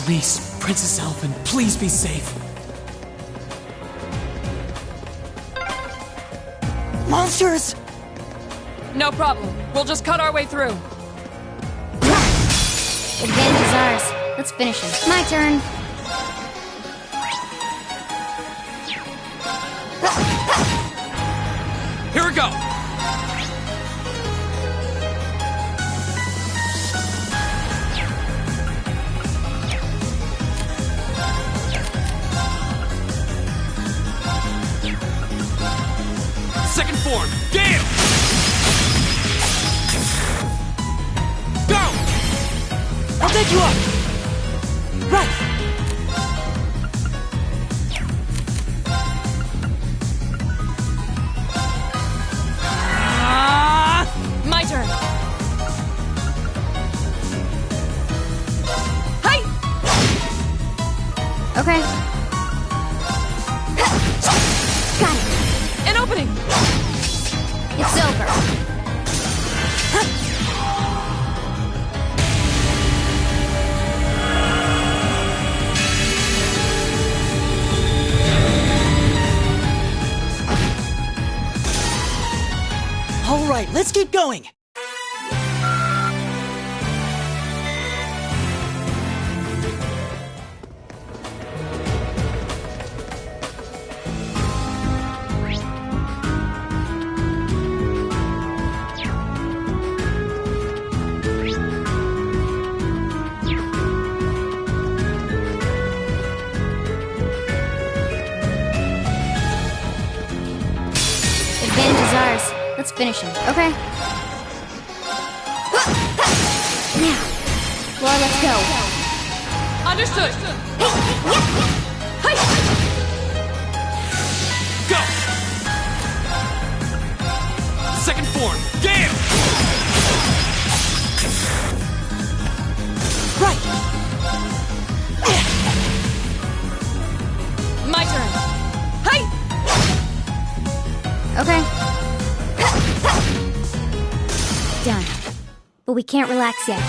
Elise, Princess Elfin, please be safe. Monsters! No problem. We'll just cut our way through. Advantage is ours. Let's finish him. My turn. Here we go! Second form, Gale! Go! I'll take you up! Right! My turn. Hi! Okay. Got it. An opening! It's over. All right, let's keep going. Advantage is ours. Let's finish him. Okay. Now, Laura, let's go. Understood. Hi! Go! Second form, Gale! Right! My turn. Hi! Okay. Done. But we can't relax yet.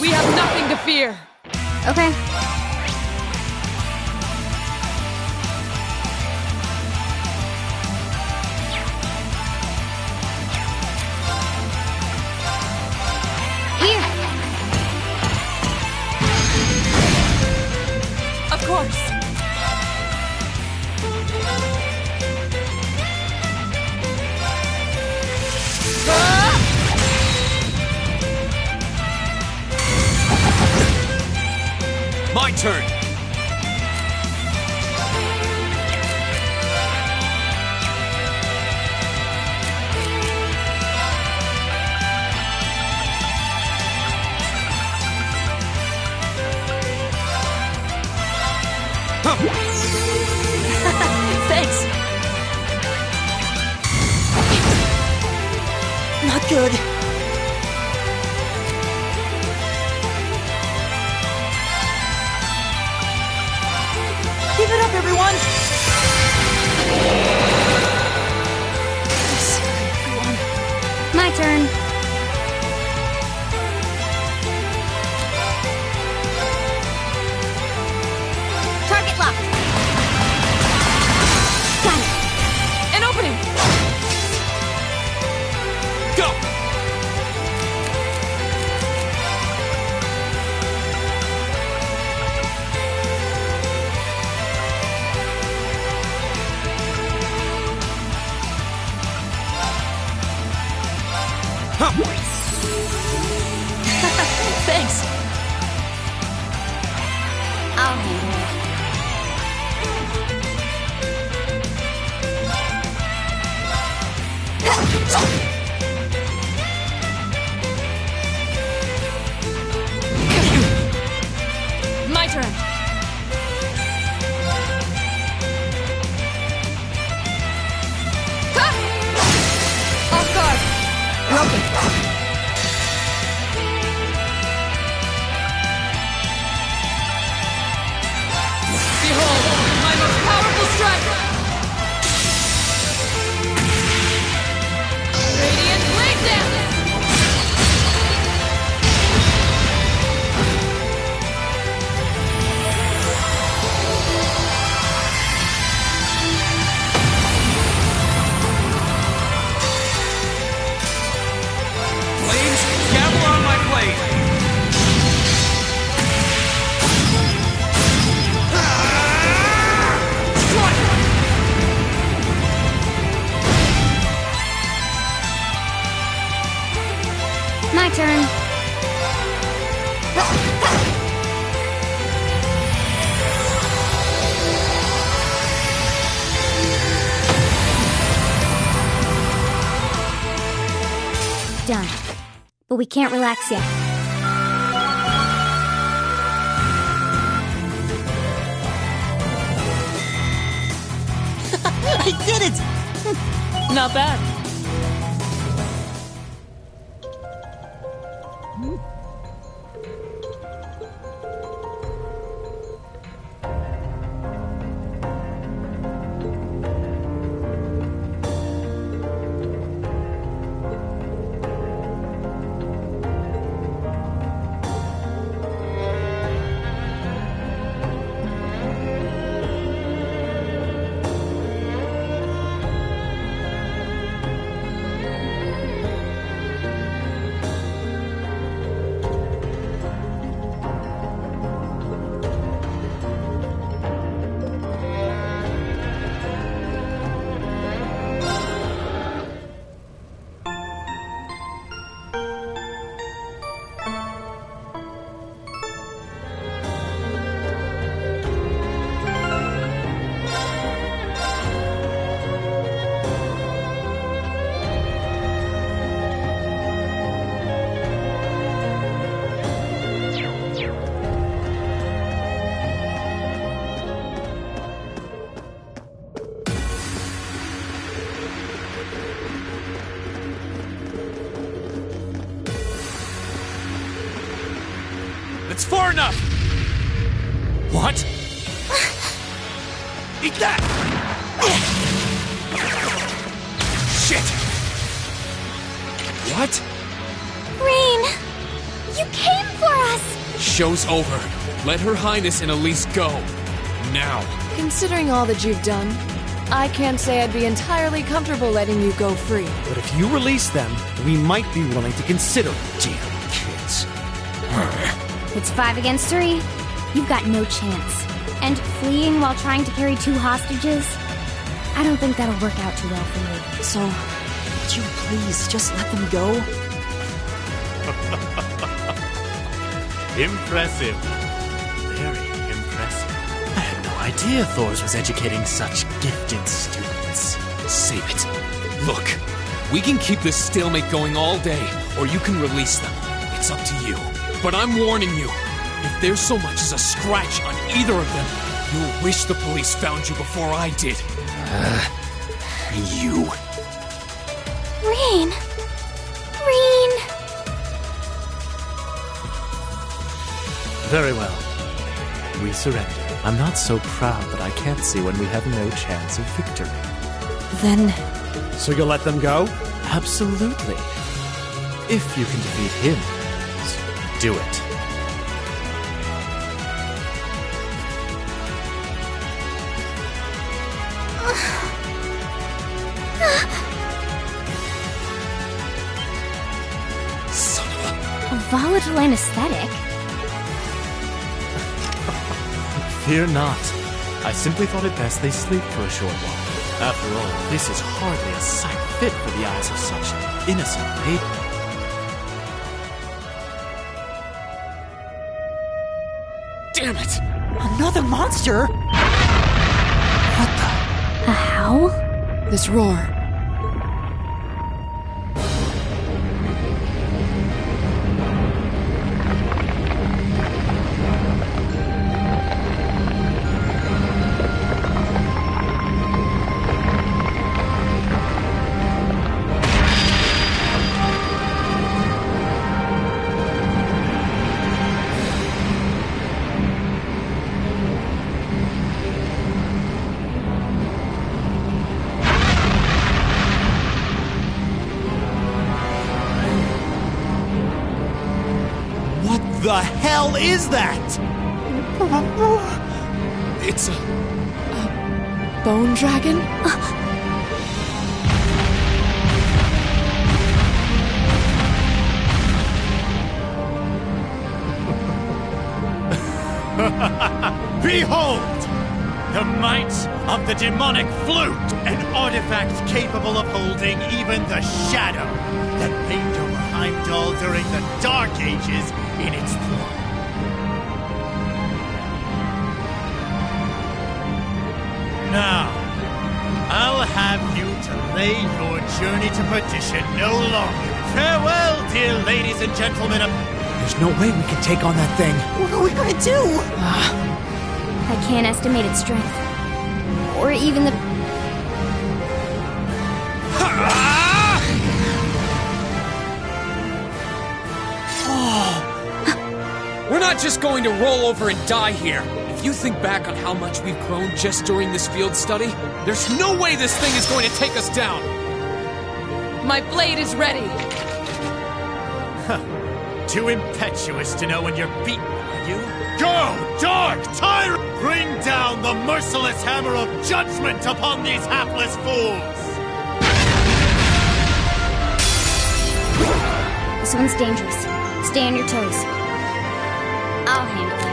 We have nothing to fear. Okay. Here. Of course. My turn! Thanks. Not good. Give it up, everyone! I'm sorry, everyone. My turn. Target lock. Got it. An opening! Go! Thanks. I'll handle it. My turn. Off guard. Broken. Behold, my most powerful strike! Radiant Blade Dance! Flames, gather on my blade! My turn. Done. But we can't relax yet. I did it! Not bad. It's far enough! What? Eat that! Shit! What? Rain! You came for us! Show's over. Let Her Highness and Elise go. Now. Considering all that you've done, I can't say I'd be entirely comfortable letting you go free. But if you release them, we might be willing to consider it. Damn kids. It's 5 against 3. You've got no chance. And fleeing while trying to carry 2 hostages? I don't think that'll work out too well for you. So, would you please just let them go? Impressive. Very impressive. I had no idea Thors was educating such gifted students. Save it. Look, we can keep this stalemate going all day, or you can release them. It's up to you. But I'm warning you, if there's so much as a scratch on either of them, you'll wish the police found you before I did. You. Rean! Rean! Very well. We surrender. I'm not so proud that I can't see when we have no chance of victory. Then... So you'll let them go? Absolutely. If you can defeat him, so do it. Son of A volatile anesthetic? Fear not. I simply thought it best they sleep for a short while. After all, this is hardly a sight fit for the eyes of such an innocent maiden. Damn it! Another monster? What the? A howl? This roar. The hell is that? It's a bone dragon? Behold! The might of the demonic flute! An artifact capable of holding even the shadow that reigned over Heimdall during the Dark Ages in its throne. Now, I'll have you delay your journey to perdition no longer. Farewell, dear ladies and gentlemen of... There's no way we can take on that thing. What are we gonna do? I can't estimate its strength. Or even the... We're not just going to roll over and die here. If you think back on how much we've grown just during this field study, there's no way this thing is going to take us down. My blade is ready. Too impetuous to know when you're beaten, are you? Go, dark tyrant! Bring down the merciless hammer of judgment upon these hapless fools! This one's dangerous. Stay on your toes. I'll handle it.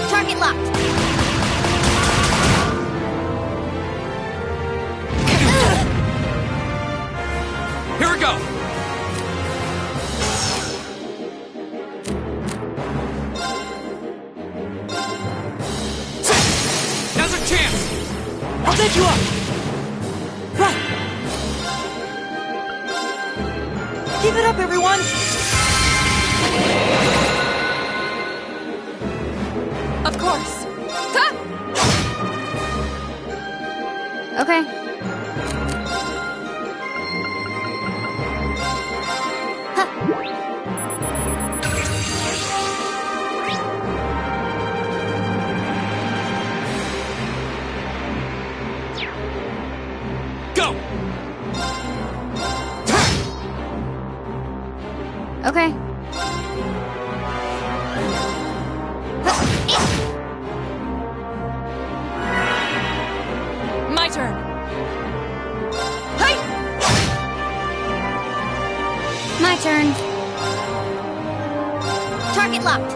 Target locked. Here we go. Now's our chance. I'll take you up! Right! Give it up, everyone! Of course. Okay. Target locked.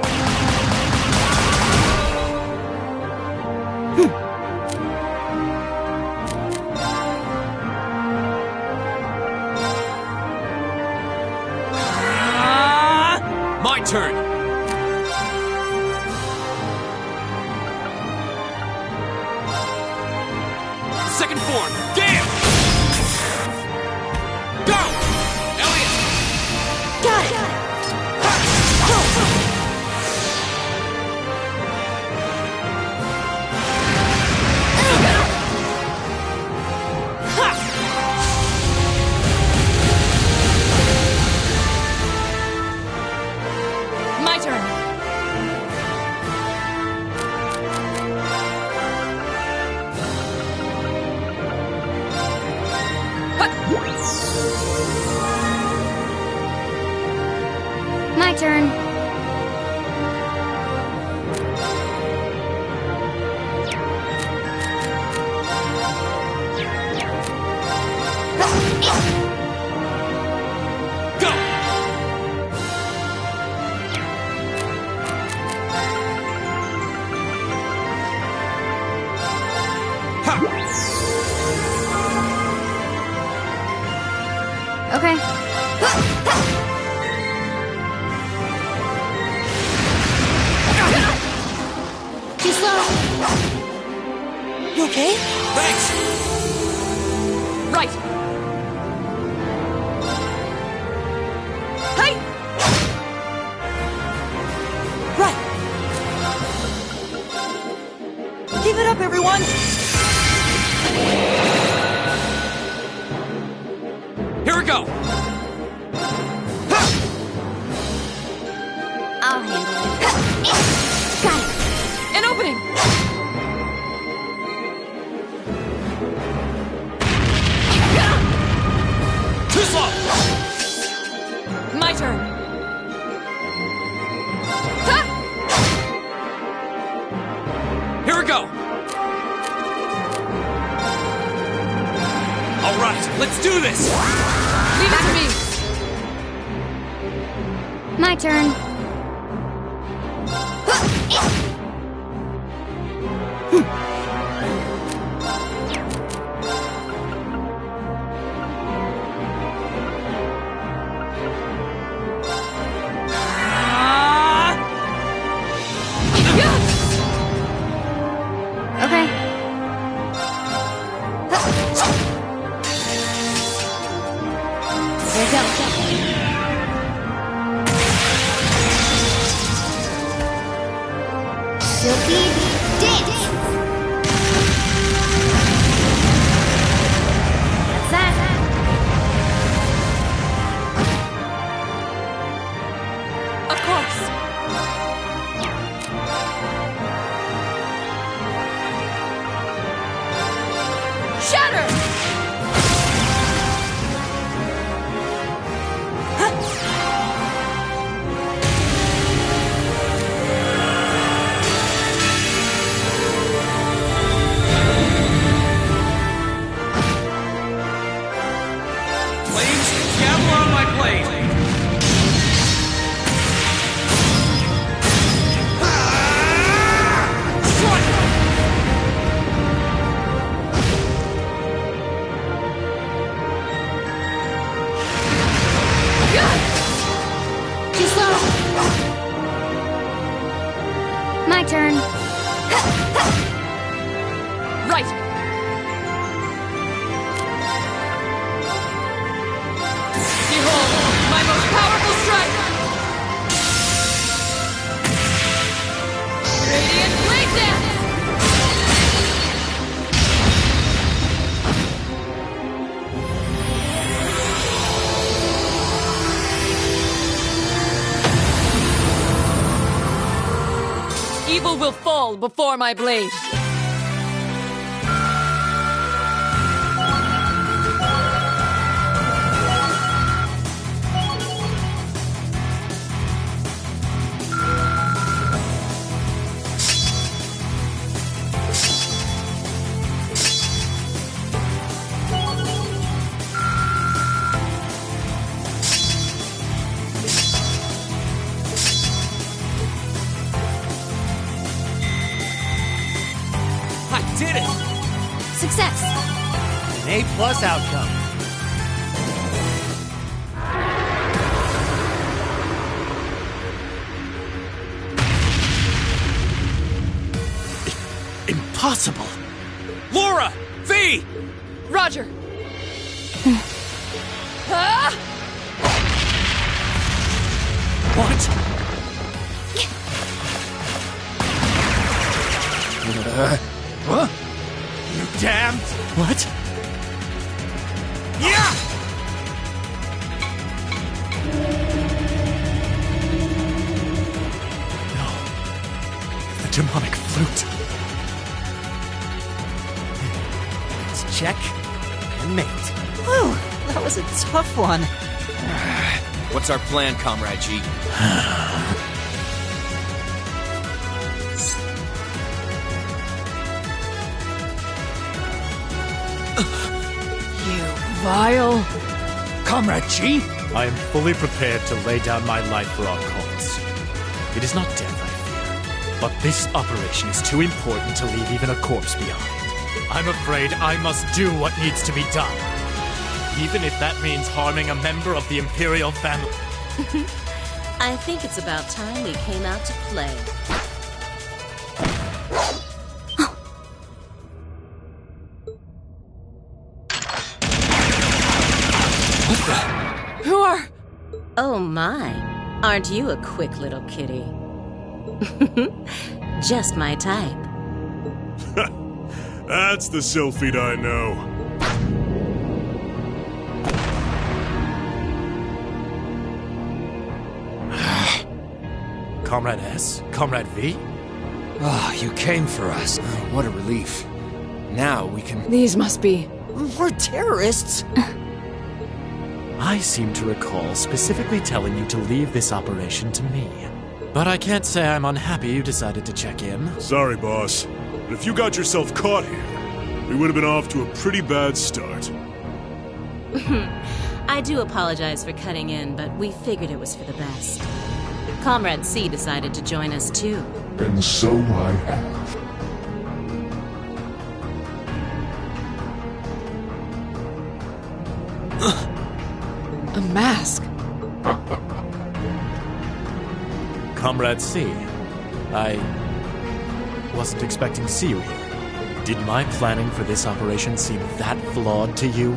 My turn! Second form, Gale! Go! Elliot! Got it. My turn. My turn. Go! Okay. Too slow. You okay? Thanks! Right. Hey! Right. Give it up, everyone! Here we go! I'll handle it. Got it. An opening! Too slow! My turn. Here we go! Alright, let's do this! Leave it to me. My turn. Okay. Here we go. Silky dance. That's that. Of course. Shatter! Flames, gather on my blade! Too slow. My turn. Right. Behold, my most powerful strike! Radiant Blade Dance! Evil will fall before my blade. A+ outcome. Impossible! Laura! V! Roger! Ah! What? What? You damned! What? Yeah! No. The demonic flute. Let's check and mate. Whew, that was a tough one. What's our plan, Comrade G? You vile... Comrade G? I am fully prepared to lay down my life for our cause. It is not death I fear, but this operation is too important to leave even a corpse behind. I'm afraid I must do what needs to be done, even if that means harming a member of the Imperial family. I think it's about time we came out to play. Who are... Oh my, aren't you a quick little kitty? Just my type. That's the Sylphid I know. Comrade S? Comrade V? Oh, you came for us. Oh, what a relief. Now we can... These must be... We're terrorists. I seem to recall specifically telling you to leave this operation to me. But I can't say I'm unhappy you decided to check in. Sorry, boss. But if you got yourself caught here, we would have been off to a pretty bad start. I do apologize for cutting in, but we figured it was for the best. Comrade C decided to join us too. And so I have. A mask. Comrade C, I wasn't expecting to see you here. Did my planning for this operation seem that flawed to you?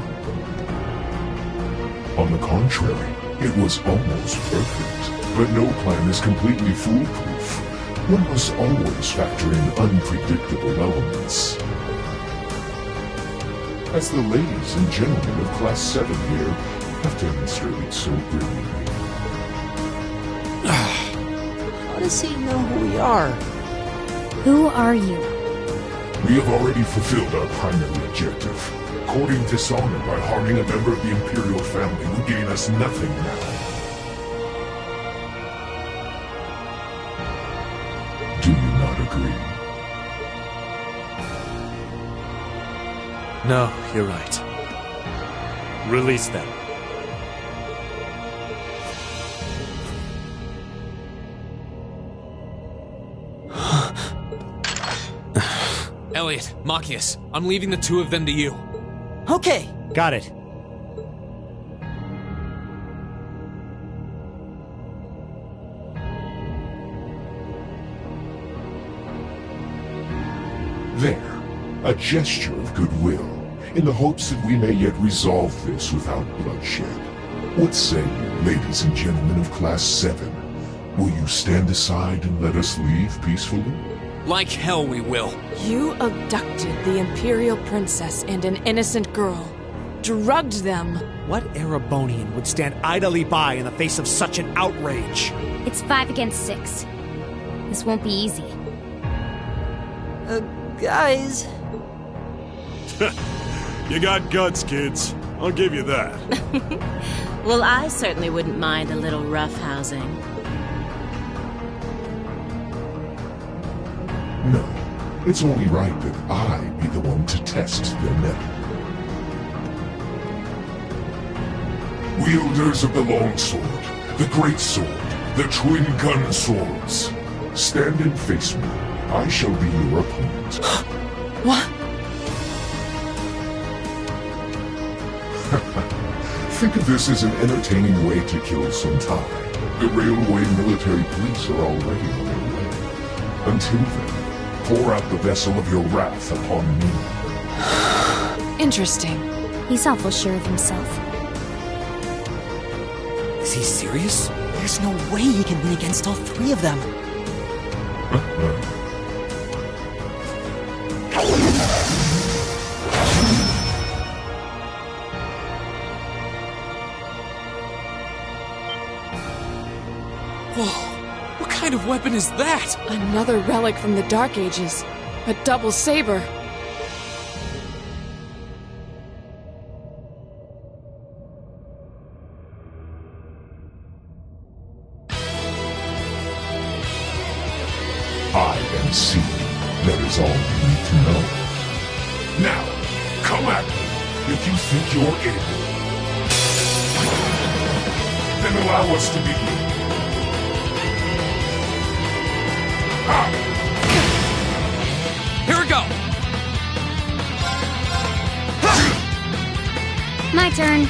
On the contrary, it was almost perfect. But no plan is completely foolproof. One must always factor in unpredictable elements. As the ladies and gentlemen of Class 7 here have demonstrated so brilliantly. How does he know who we are? Who are you? We have already fulfilled our primary objective. Courting dishonor by harming a member of the Imperial family would gain us nothing now. Do you not agree? No, you're right. Release them. Elliot, Machias, I'm leaving the two of them to you. Okay. Got it. There, a gesture of goodwill, in the hopes that we may yet resolve this without bloodshed. What say you, ladies and gentlemen of Class 7? Will you stand aside and let us leave peacefully? Like hell we will. You abducted the Imperial Princess and an innocent girl. Drugged them. What Erebonian would stand idly by in the face of such an outrage? It's 5 against 6. This won't be easy. Guys... You got guts, kids. I'll give you that. Well, I certainly wouldn't mind a little roughhousing. No, it's only right that I be the one to test their mettle. Wielders of the longsword, the great sword, the twin gun swords, stand and face me. I shall be your opponent. What? Think of this as an entertaining way to kill some time. The railway military police are already on their way. Until then, pour out the vessel of your wrath upon me. Interesting. He's awful sure of himself. Is he serious? There's no way he can win against all three of them. Whoa! What kind of weapon is that? Another relic from the Dark Ages. A double saber. I am C. That is all you need to know. Now, come at me if you think you're able. Then allow us to begin. Here we go! My turn.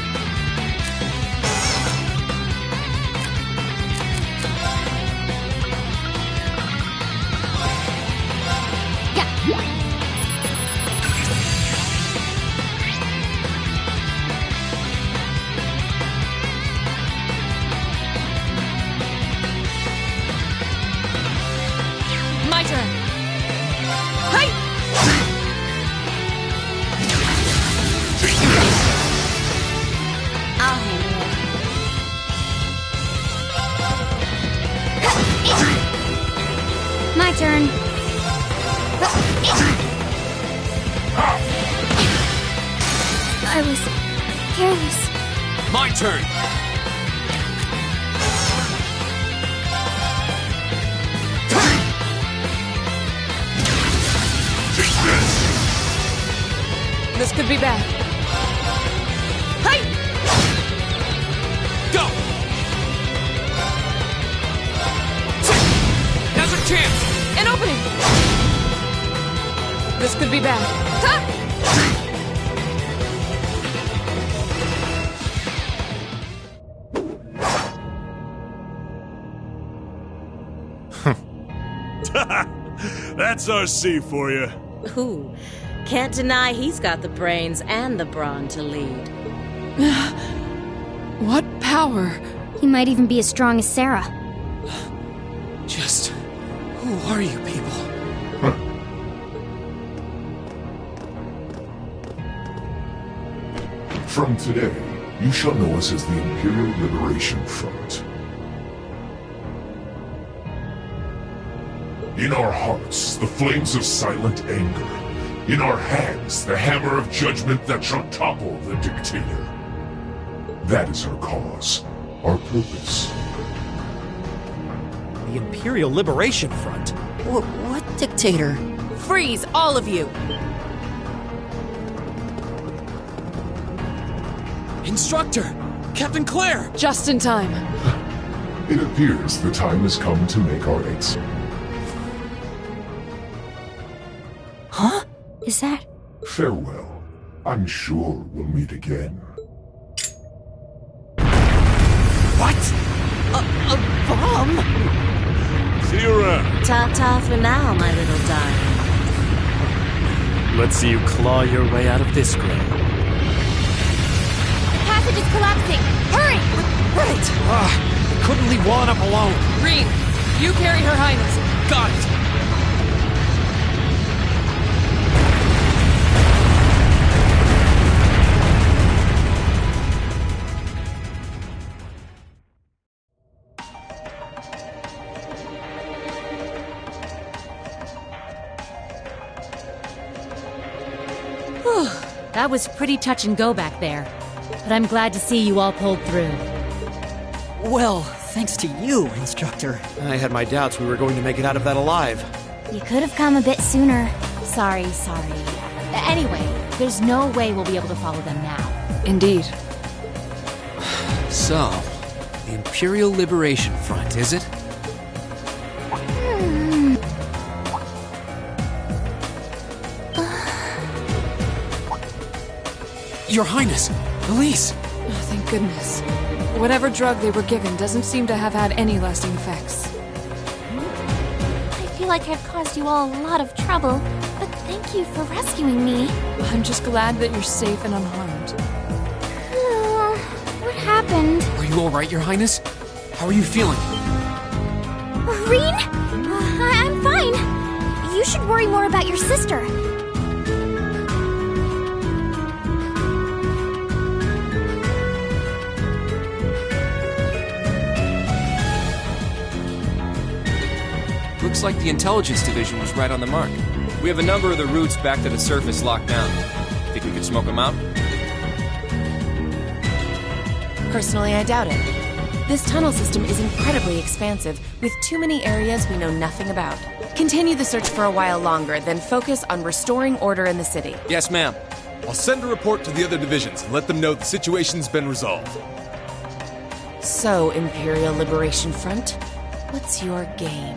My turn. Hi! I'll handle it. My turn. I was careless. My turn! This could be bad. Hi! Go! Now's our chance! An opening! This could be bad. Ha! That's our C for you. Ooh, can't deny he's got the brains and the brawn to lead. What power? He might even be as strong as Sarah. Just... who are you people? From today, you shall know us as the Imperial Liberation Front. In our hearts, the flames of silent anger. In our hands, the hammer of judgment that shall topple the dictator. That is our cause, our purpose. The Imperial Liberation Front? What dictator? Freeze, all of you! Instructor! Captain Claire! Just in time. It appears the time has come to make our exit. Huh? Is that... Farewell. I'm sure we'll meet again. What? A bomb? See you around. Ta-ta for now, my little darling. Let's see you claw your way out of this grave. The passage is collapsing! Hurry! Right! Couldn't leave Juan up alone. Rean, you carry Her Highness. Got it! That was pretty touch and go back there. But I'm glad to see you all pulled through. Well, thanks to you, Instructor. I had my doubts we were going to make it out of that alive. You could have come a bit sooner. Sorry. Anyway, there's no way we'll be able to follow them now. Indeed. So, the Imperial Liberation Front, is it? Your Highness! Elise! Oh, thank goodness. Whatever drug they were given doesn't seem to have had any lasting effects. I feel like I've caused you all a lot of trouble, but thank you for rescuing me. I'm just glad that you're safe and unharmed. What happened? Are you alright, Your Highness? How are you feeling? Rean? I'm fine. You should worry more about your sister. Looks like the intelligence division was right on the mark. We have a number of the routes back to the surface locked down. Think we could smoke them out? Personally, I doubt it. This tunnel system is incredibly expansive, with too many areas we know nothing about. Continue the search for a while longer, then focus on restoring order in the city. Yes, ma'am. I'll send a report to the other divisions and let them know the situation's been resolved. So, Imperial Liberation Front, what's your game?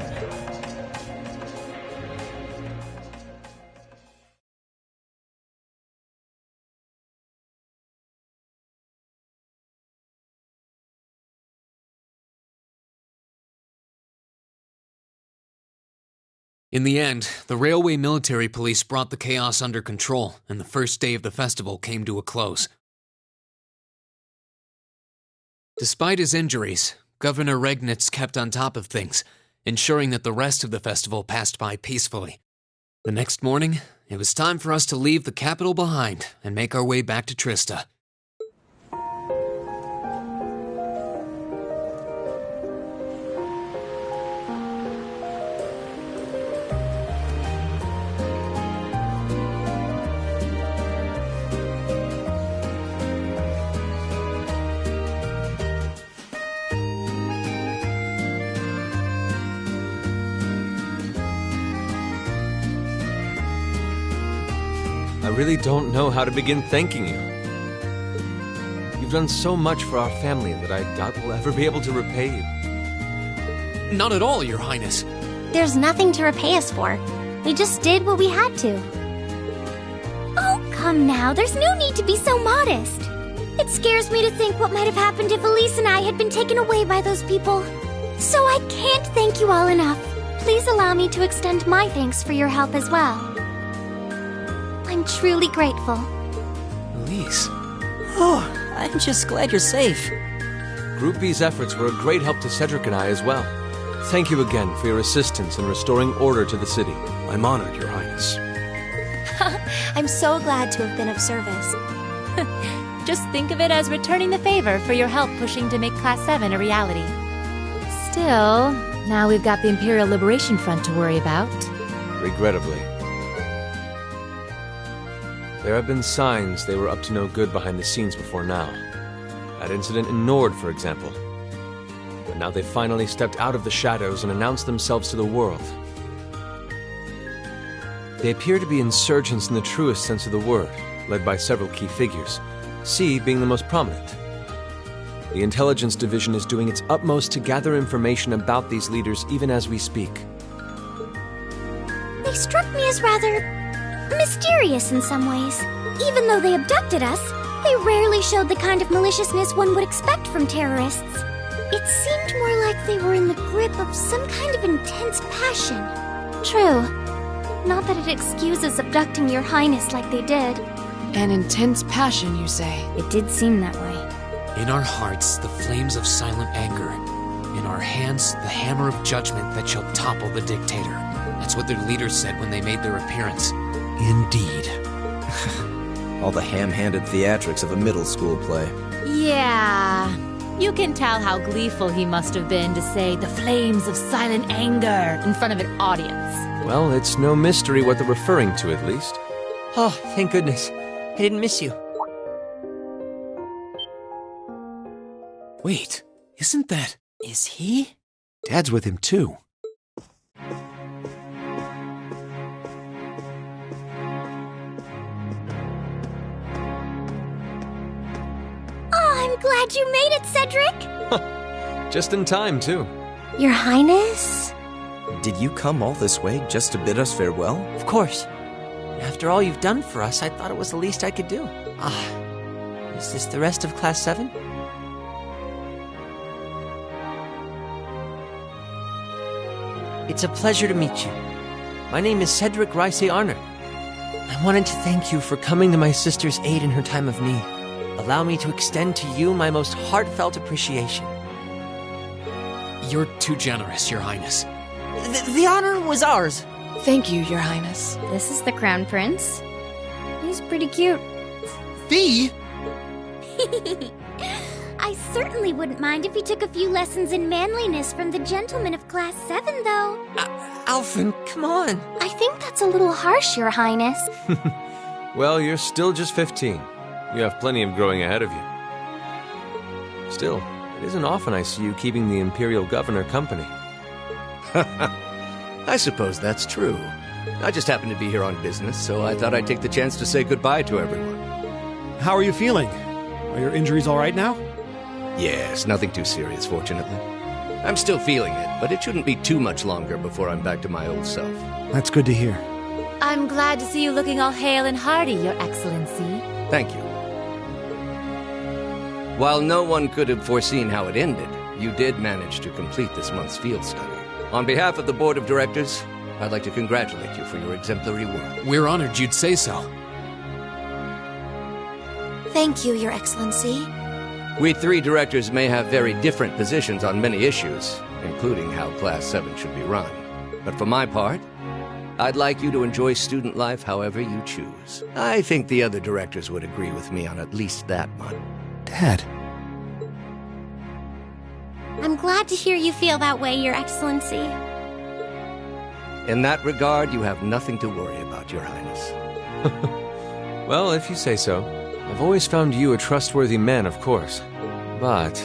In the end, the Railway Military Police brought the chaos under control, and the first day of the festival came to a close. Despite his injuries, Governor Regnitz kept on top of things, ensuring that the rest of the festival passed by peacefully. The next morning, it was time for us to leave the capital behind and make our way back to Trista. I really don't know how to begin thanking you. You've done so much for our family that I doubt we'll ever be able to repay you. Not at all, Your Highness. There's nothing to repay us for. We just did what we had to. Oh, come now. There's no need to be so modest. It scares me to think what might have happened if Elise and I had been taken away by those people. So I can't thank you all enough. Please allow me to extend my thanks for your help as well. I'm truly grateful. Elise. Oh, I'm just glad you're safe. Group B's efforts were a great help to Cedric and I as well. Thank you again for your assistance in restoring order to the city. I'm honored, Your Highness. I'm so glad to have been of service. Just think of it as returning the favor for your help pushing to make Class 7 a reality. Still, now we've got the Imperial Liberation Front to worry about. Regrettably. There have been signs they were up to no good behind the scenes before now. That incident in Nord, for example. But now they've finally stepped out of the shadows and announced themselves to the world. They appear to be insurgents in the truest sense of the word, led by several key figures, C being the most prominent. The Intelligence Division is doing its utmost to gather information about these leaders even as we speak. They struck me as rather mysterious in some ways. Even though they abducted us, they rarely showed the kind of maliciousness one would expect from terrorists. It seemed more like they were in the grip of some kind of intense passion. True. Not that it excuses abducting Your Highness like they did. An intense passion, you say? It did seem that way. In our hearts, the flames of silent anger. In our hands, the hammer of judgment that shall topple the dictator. That's what their leaders said when they made their appearance. Indeed. All the ham-handed theatrics of a middle school play. Yeah. You can tell how gleeful he must have been to say the flames of silent anger in front of an audience. Well, it's no mystery what they're referring to, at least. Oh, thank goodness. I didn't miss you. Wait, isn't that... Is he? Dad's with him, too. I'm glad you made it, Cedric! Just in time, too. Your Highness? Did you come all this way just to bid us farewell? Of course. After all you've done for us, I thought it was the least I could do. Is this the rest of Class 7? It's a pleasure to meet you. My name is Cedric Rice Arner. I wanted to thank you for coming to my sister's aid in her time of need. Allow me to extend to you my most heartfelt appreciation. You're too generous, Your Highness. The honor was ours. Thank you, Your Highness. This is the Crown Prince. He's pretty cute. Fee? I certainly wouldn't mind if he took a few lessons in manliness from the gentlemen of Class 7, though. Alphen, come on. I think that's a little harsh, Your Highness. Well, you're still just 15. You have plenty of growing ahead of you. Still, it isn't often I see you keeping the Imperial Governor company. I suppose that's true. I just happened to be here on business, so I thought I'd take the chance to say goodbye to everyone. How are you feeling? Are your injuries all right now? Yes, nothing too serious, fortunately. I'm still feeling it, but it shouldn't be too much longer before I'm back to my old self. That's good to hear. I'm glad to see you looking all hale and hearty, Your Excellency. Thank you. While no one could have foreseen how it ended, you did manage to complete this month's field study. On behalf of the Board of Directors, I'd like to congratulate you for your exemplary work. We're honored you'd say so. Thank you, Your Excellency. We three directors may have very different positions on many issues, including how Class 7 should be run. But for my part, I'd like you to enjoy student life however you choose. I think the other directors would agree with me on at least that much. Dad. I'm glad to hear you feel that way, Your Excellency. In that regard, you have nothing to worry about, Your Highness. Well, if you say so. I've always found you a trustworthy man, of course. But...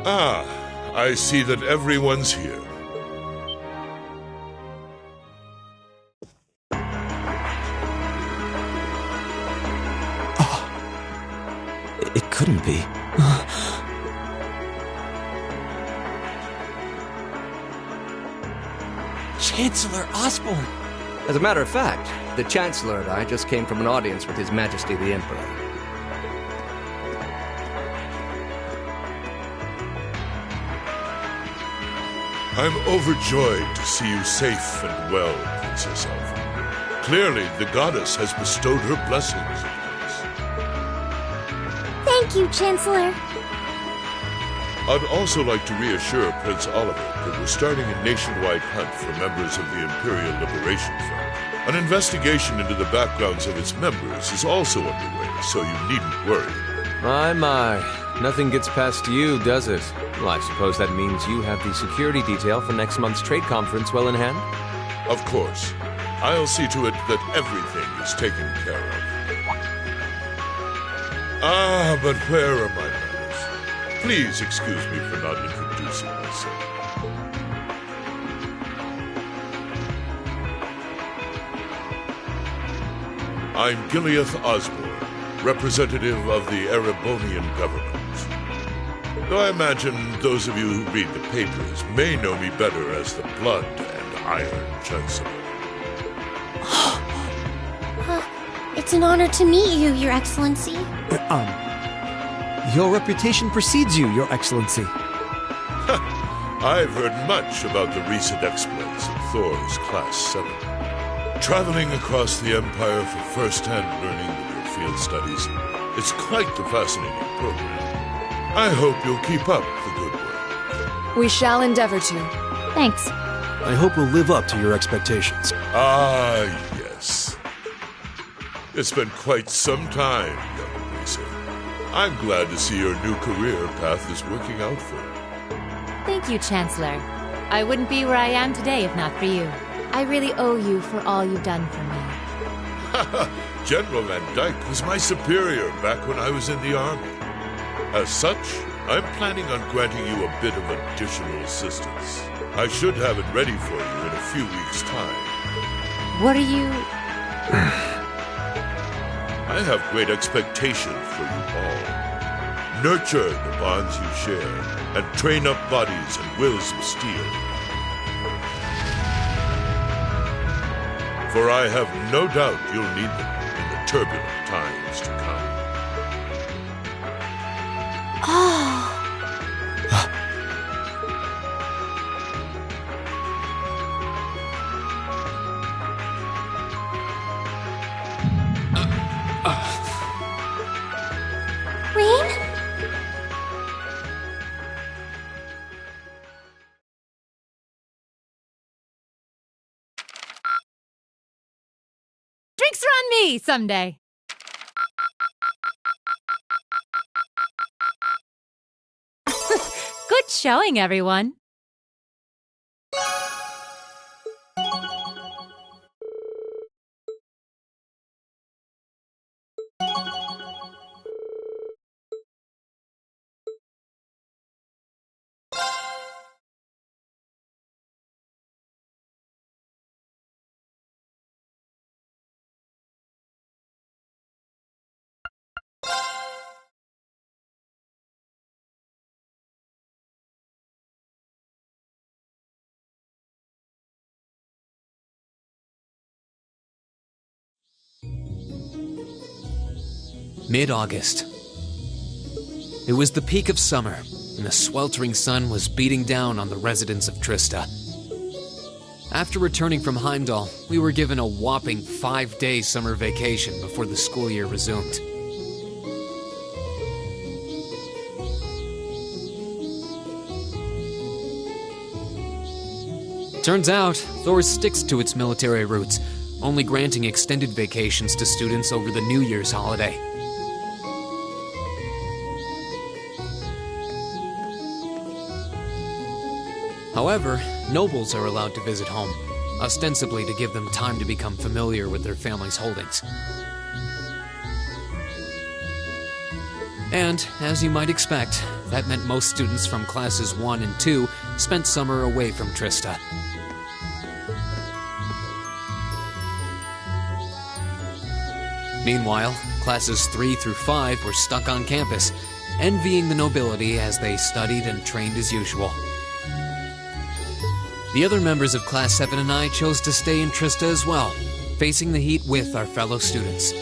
Ah, I see that everyone's here. It couldn't be. Chancellor Osborne! As a matter of fact, the Chancellor and I just came from an audience with His Majesty the Emperor. I'm overjoyed to see you safe and well, Princess Alpha. Clearly, the goddess has bestowed her blessings upon us. Thank you, Chancellor. I'd also like to reassure Prince Oliver that we're starting a nationwide hunt for members of the Imperial Liberation Front. An investigation into the backgrounds of its members is also underway, so you needn't worry. My. Nothing gets past you, does it? Well, I suppose that means you have the security detail for next month's trade conference well in hand? Of course. I'll see to it that everything is taken care of. Ah, but where are my manners? Please excuse me for not introducing myself. I'm Gileath Osborne, representative of the Erebonian government. Though I imagine those of you who read the papers may know me better as the Blood and Iron Chancellor. It's an honor to meet you, Your Excellency. Your reputation precedes you, Your Excellency. I've heard much about the recent exploits of Thor's Class 7. Traveling across the Empire for first-hand learning with your field studies, it's quite the fascinating program. I hope you'll keep up the good work. We shall endeavor to. Thanks. I hope we'll live up to your expectations. Ah, yes. It's been quite some time, young Lisa. I'm glad to see your new career path is working out for you. Thank you, Chancellor. I wouldn't be where I am today if not for you. I really owe you for all you've done for me. General Van Dyke was my superior back when I was in the Army. As such, I'm planning on granting you a bit of additional assistance. I should have it ready for you in a few weeks' time. What are you... I have great expectations for you all. Nurture the bonds you share, and train up bodies and wills of steel. For I have no doubt you'll need them in the turbulent times to come. Drinks are on me someday. Good showing, everyone. Mid-August. It was the peak of summer, and the sweltering sun was beating down on the residents of Trista. After returning from Heimdall, we were given a whopping 5-day summer vacation before the school year resumed. Turns out, Thor sticks to its military roots, only granting extended vacations to students over the New Year's holiday. However, nobles are allowed to visit home, ostensibly to give them time to become familiar with their family's holdings. And, as you might expect, that meant most students from classes 1 and 2 spent summer away from Trista. Meanwhile, classes 3 through 5 were stuck on campus, envying the nobility as they studied and trained as usual. The other members of Class 7 and I chose to stay in Trista as well, facing the heat with our fellow students.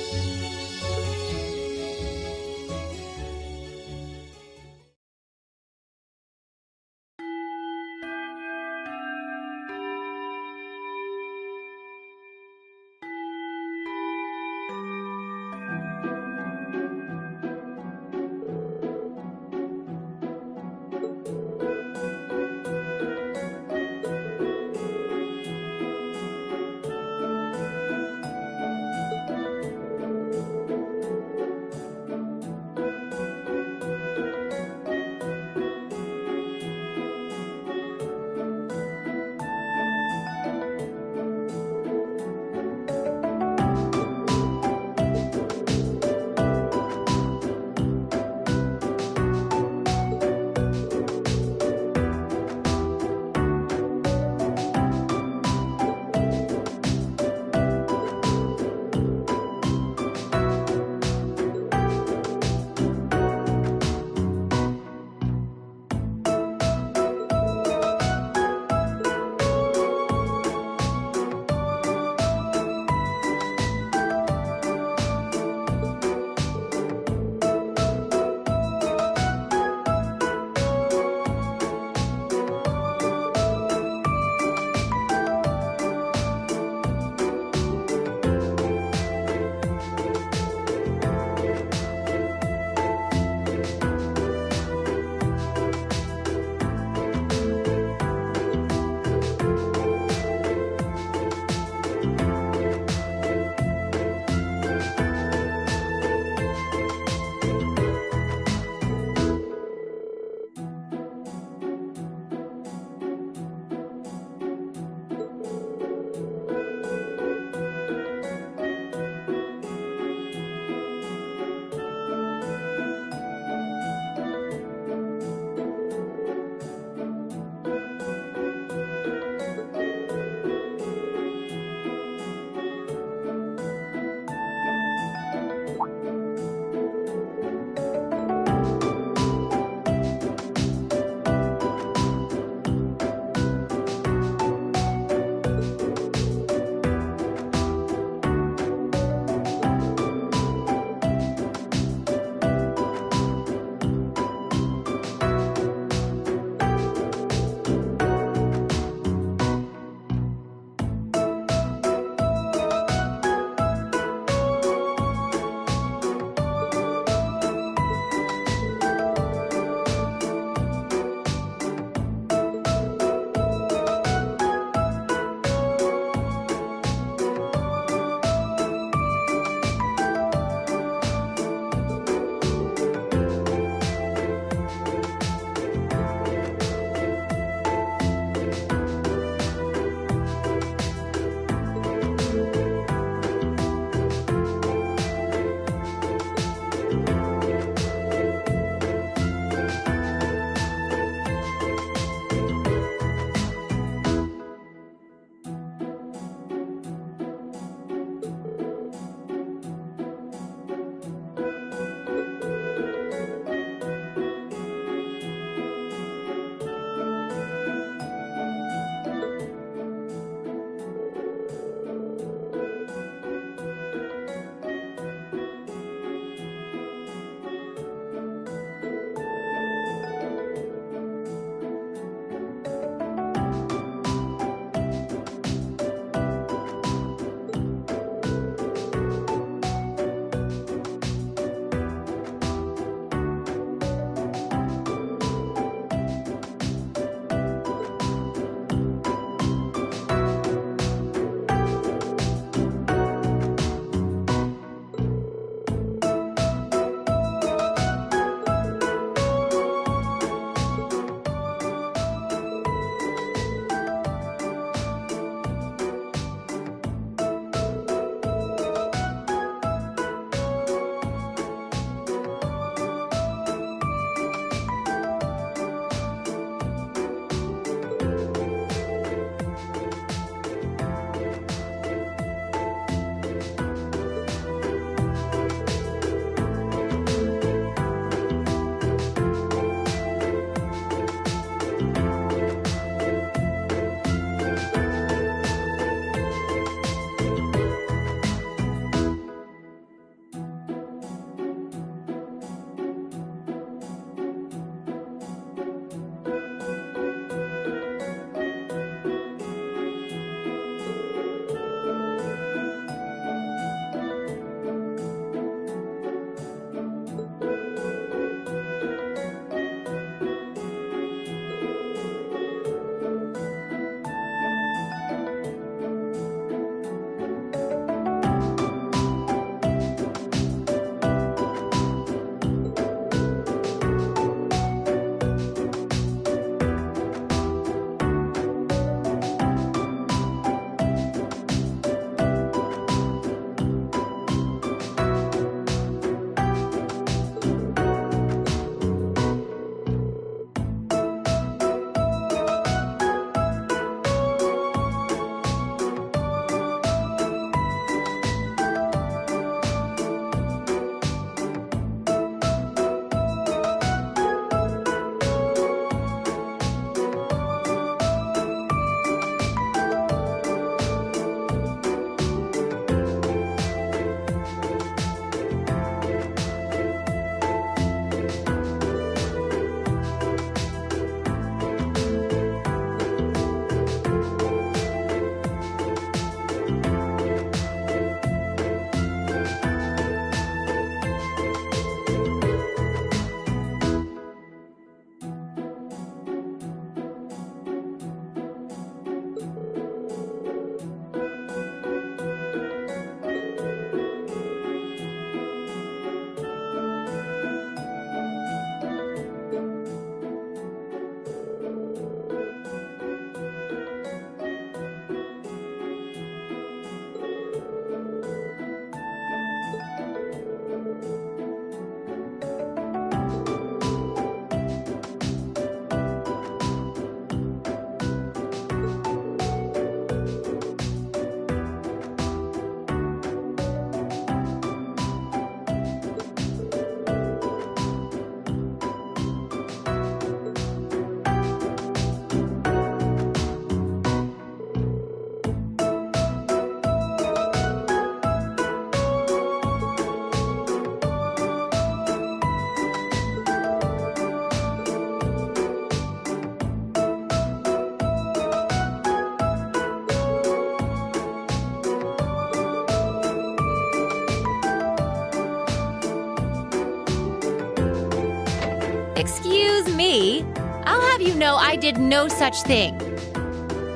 Excuse me. I'll have you know I did no such thing.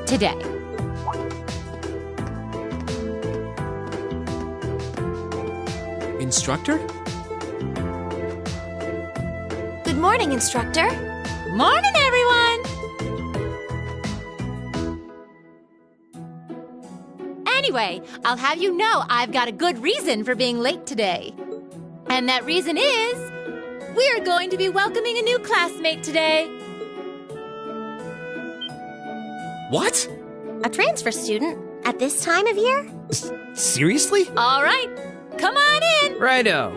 Today. Instructor? Good morning, Instructor. Morning, everyone! Anyway, I'll have you know I've got a good reason for being late today. And that reason is, we're going to be welcoming a new classmate today. What? A transfer student at this time of year? Seriously? All right, come on in. Righto.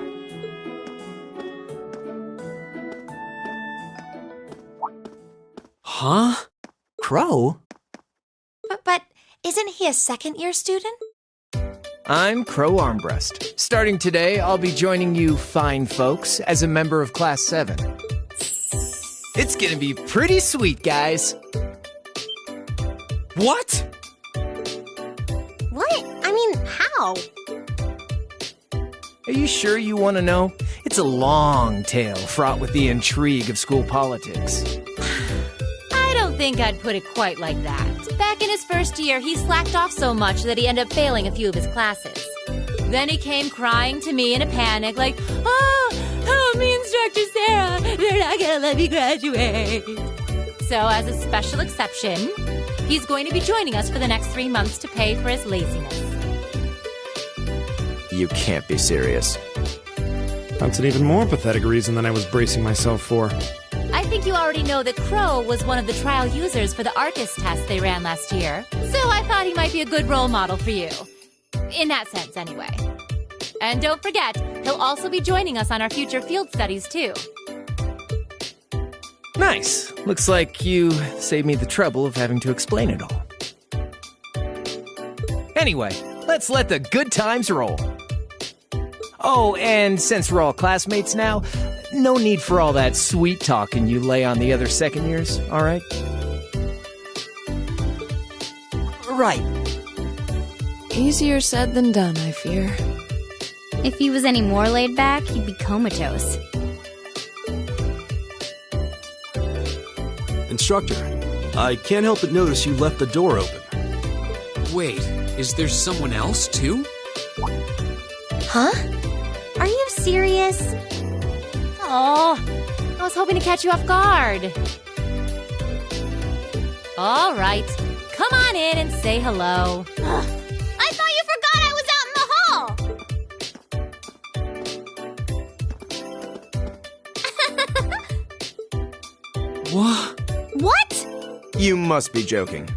Huh? Crow? But isn't he a second-year student? I'm Crow Armbrust. Starting today, I'll be joining you fine folks as a member of Class 7. It's gonna be pretty sweet, guys. What? What? I mean, how? Are you sure you want to know? It's a long tale fraught with the intrigue of school politics. I don't think I'd put it quite like that. Back in his first year, he slacked off so much that he ended up failing a few of his classes. Then he came crying to me in a panic like, "Oh, help me, Instructor Sarah, they're not gonna let me graduate." So as a special exception, he's going to be joining us for the next 3 months to pay for his laziness. You can't be serious. That's an even more pathetic reason than I was bracing myself for. I think you already know that Crow was one of the trial users for the Arcus test they ran last year, so I thought he might be a good role model for you. In that sense, anyway. And don't forget, he'll also be joining us on our future field studies, too. Nice. Looks like you saved me the trouble of having to explain it all. Anyway, let's let the good times roll. Oh, and since we're all classmates now, no need for all that sweet talking you lay on the other second years, all right? Right. Easier said than done, I fear. If he was any more laid back, he'd be comatose. Instructor, I can't help but notice you left the door open. Wait, is there someone else, too? Huh? Are you serious? Oh, I was hoping to catch you off guard. All right, come on in and say hello. I thought you forgot I was out in the hall! What? What? You must be joking.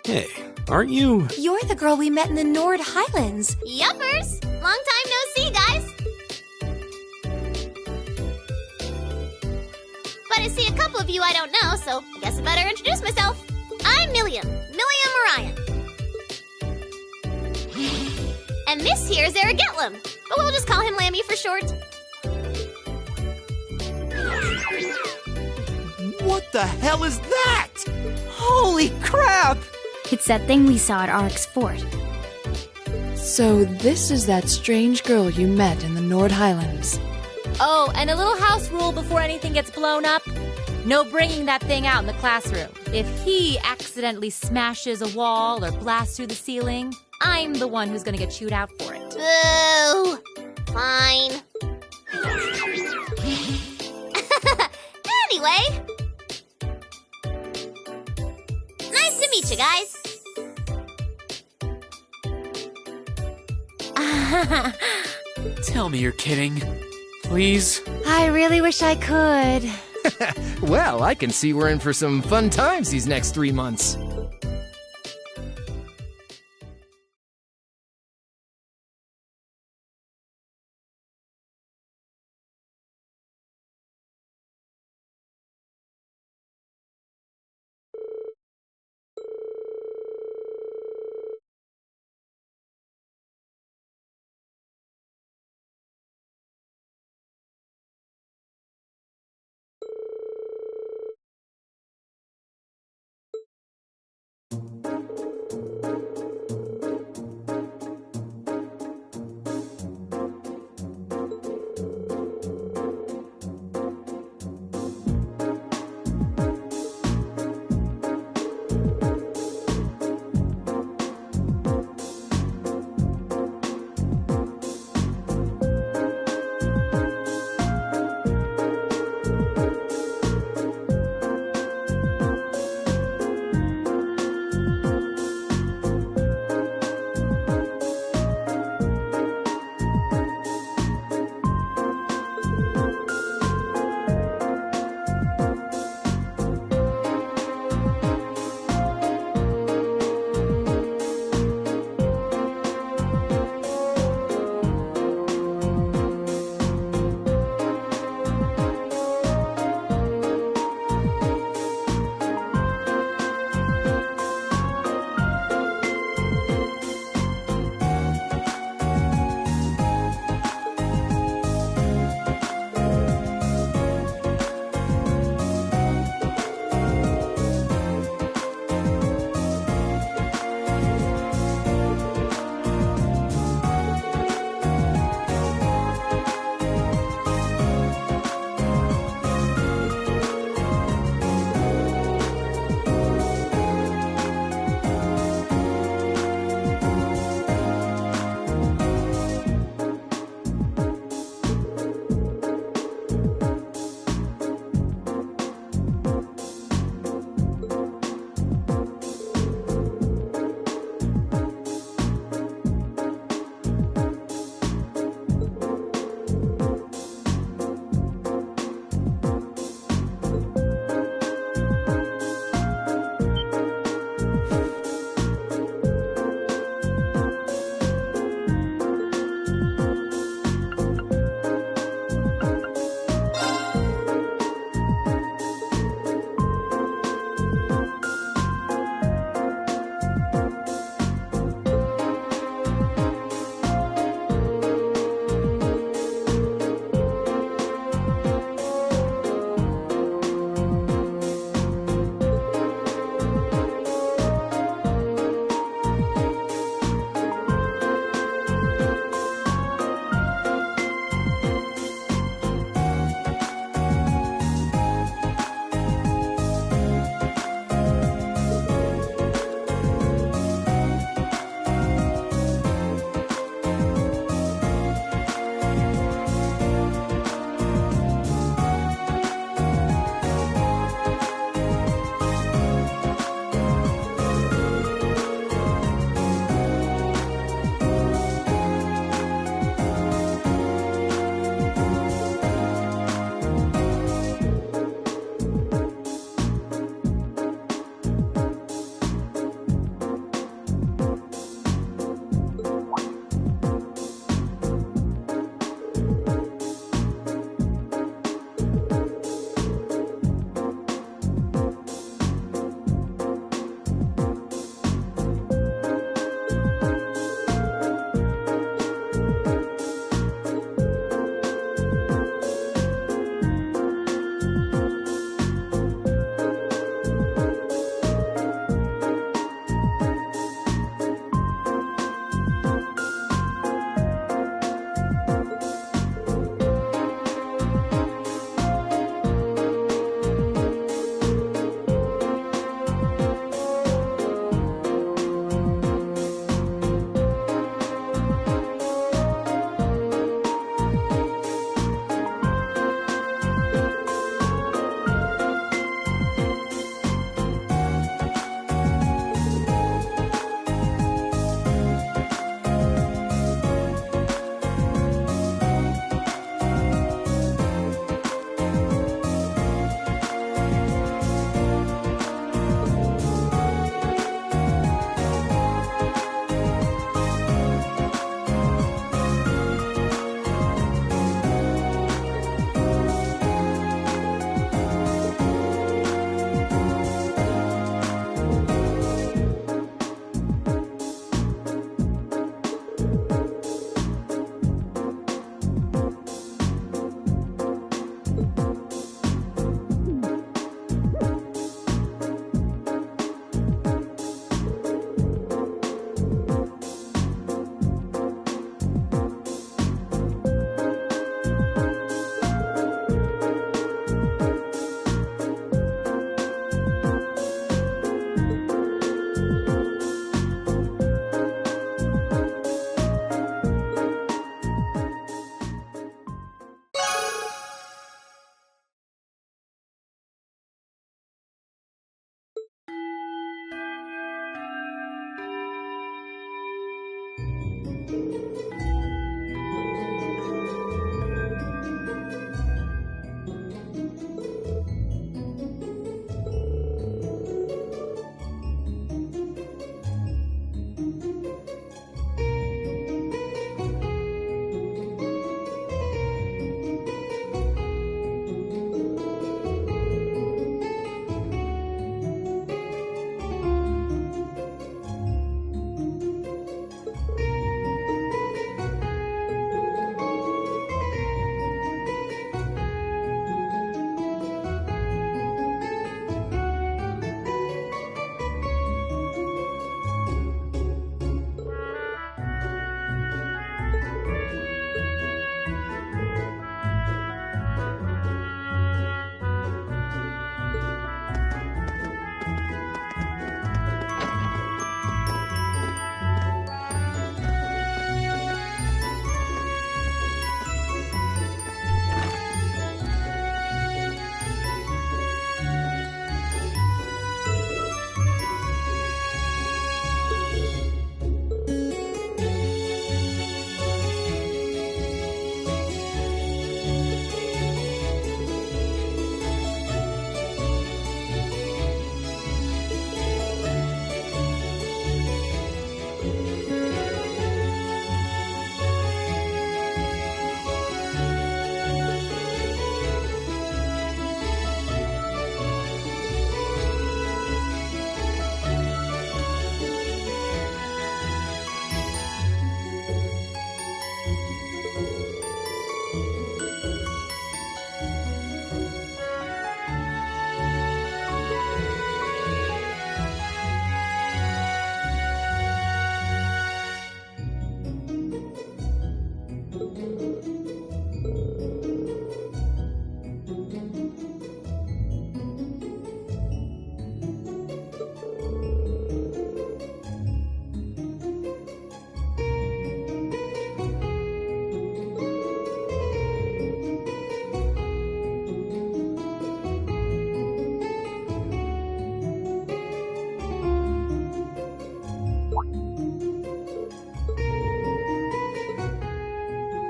Hey, aren't you... You're the girl we met in the Nord Highlands. Yuppers! Long time no see, guys. But I see a couple of you I don't know, so I guess I better introduce myself. I'm Milliam Orion. And this here's Eric Getlam, but we'll just call him Lammy for short. What the hell is that? Holy crap! It's that thing we saw at Ark's fort. So this is that strange girl you met in the Nord Highlands. Oh, and a little house rule before anything gets blown up. No bringing that thing out in the classroom. If he accidentally smashes a wall or blasts through the ceiling, I'm the one who's gonna get chewed out for it. Boo! Fine. Anyway. Nice to meet you guys. Tell me you're kidding. Please? I really wish I could. Well, I can see we're in for some fun times these next 3 months.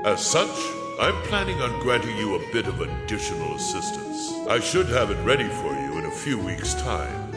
As such, I'm planning on granting you a bit of additional assistance. I should have it ready for you in a few weeks' time.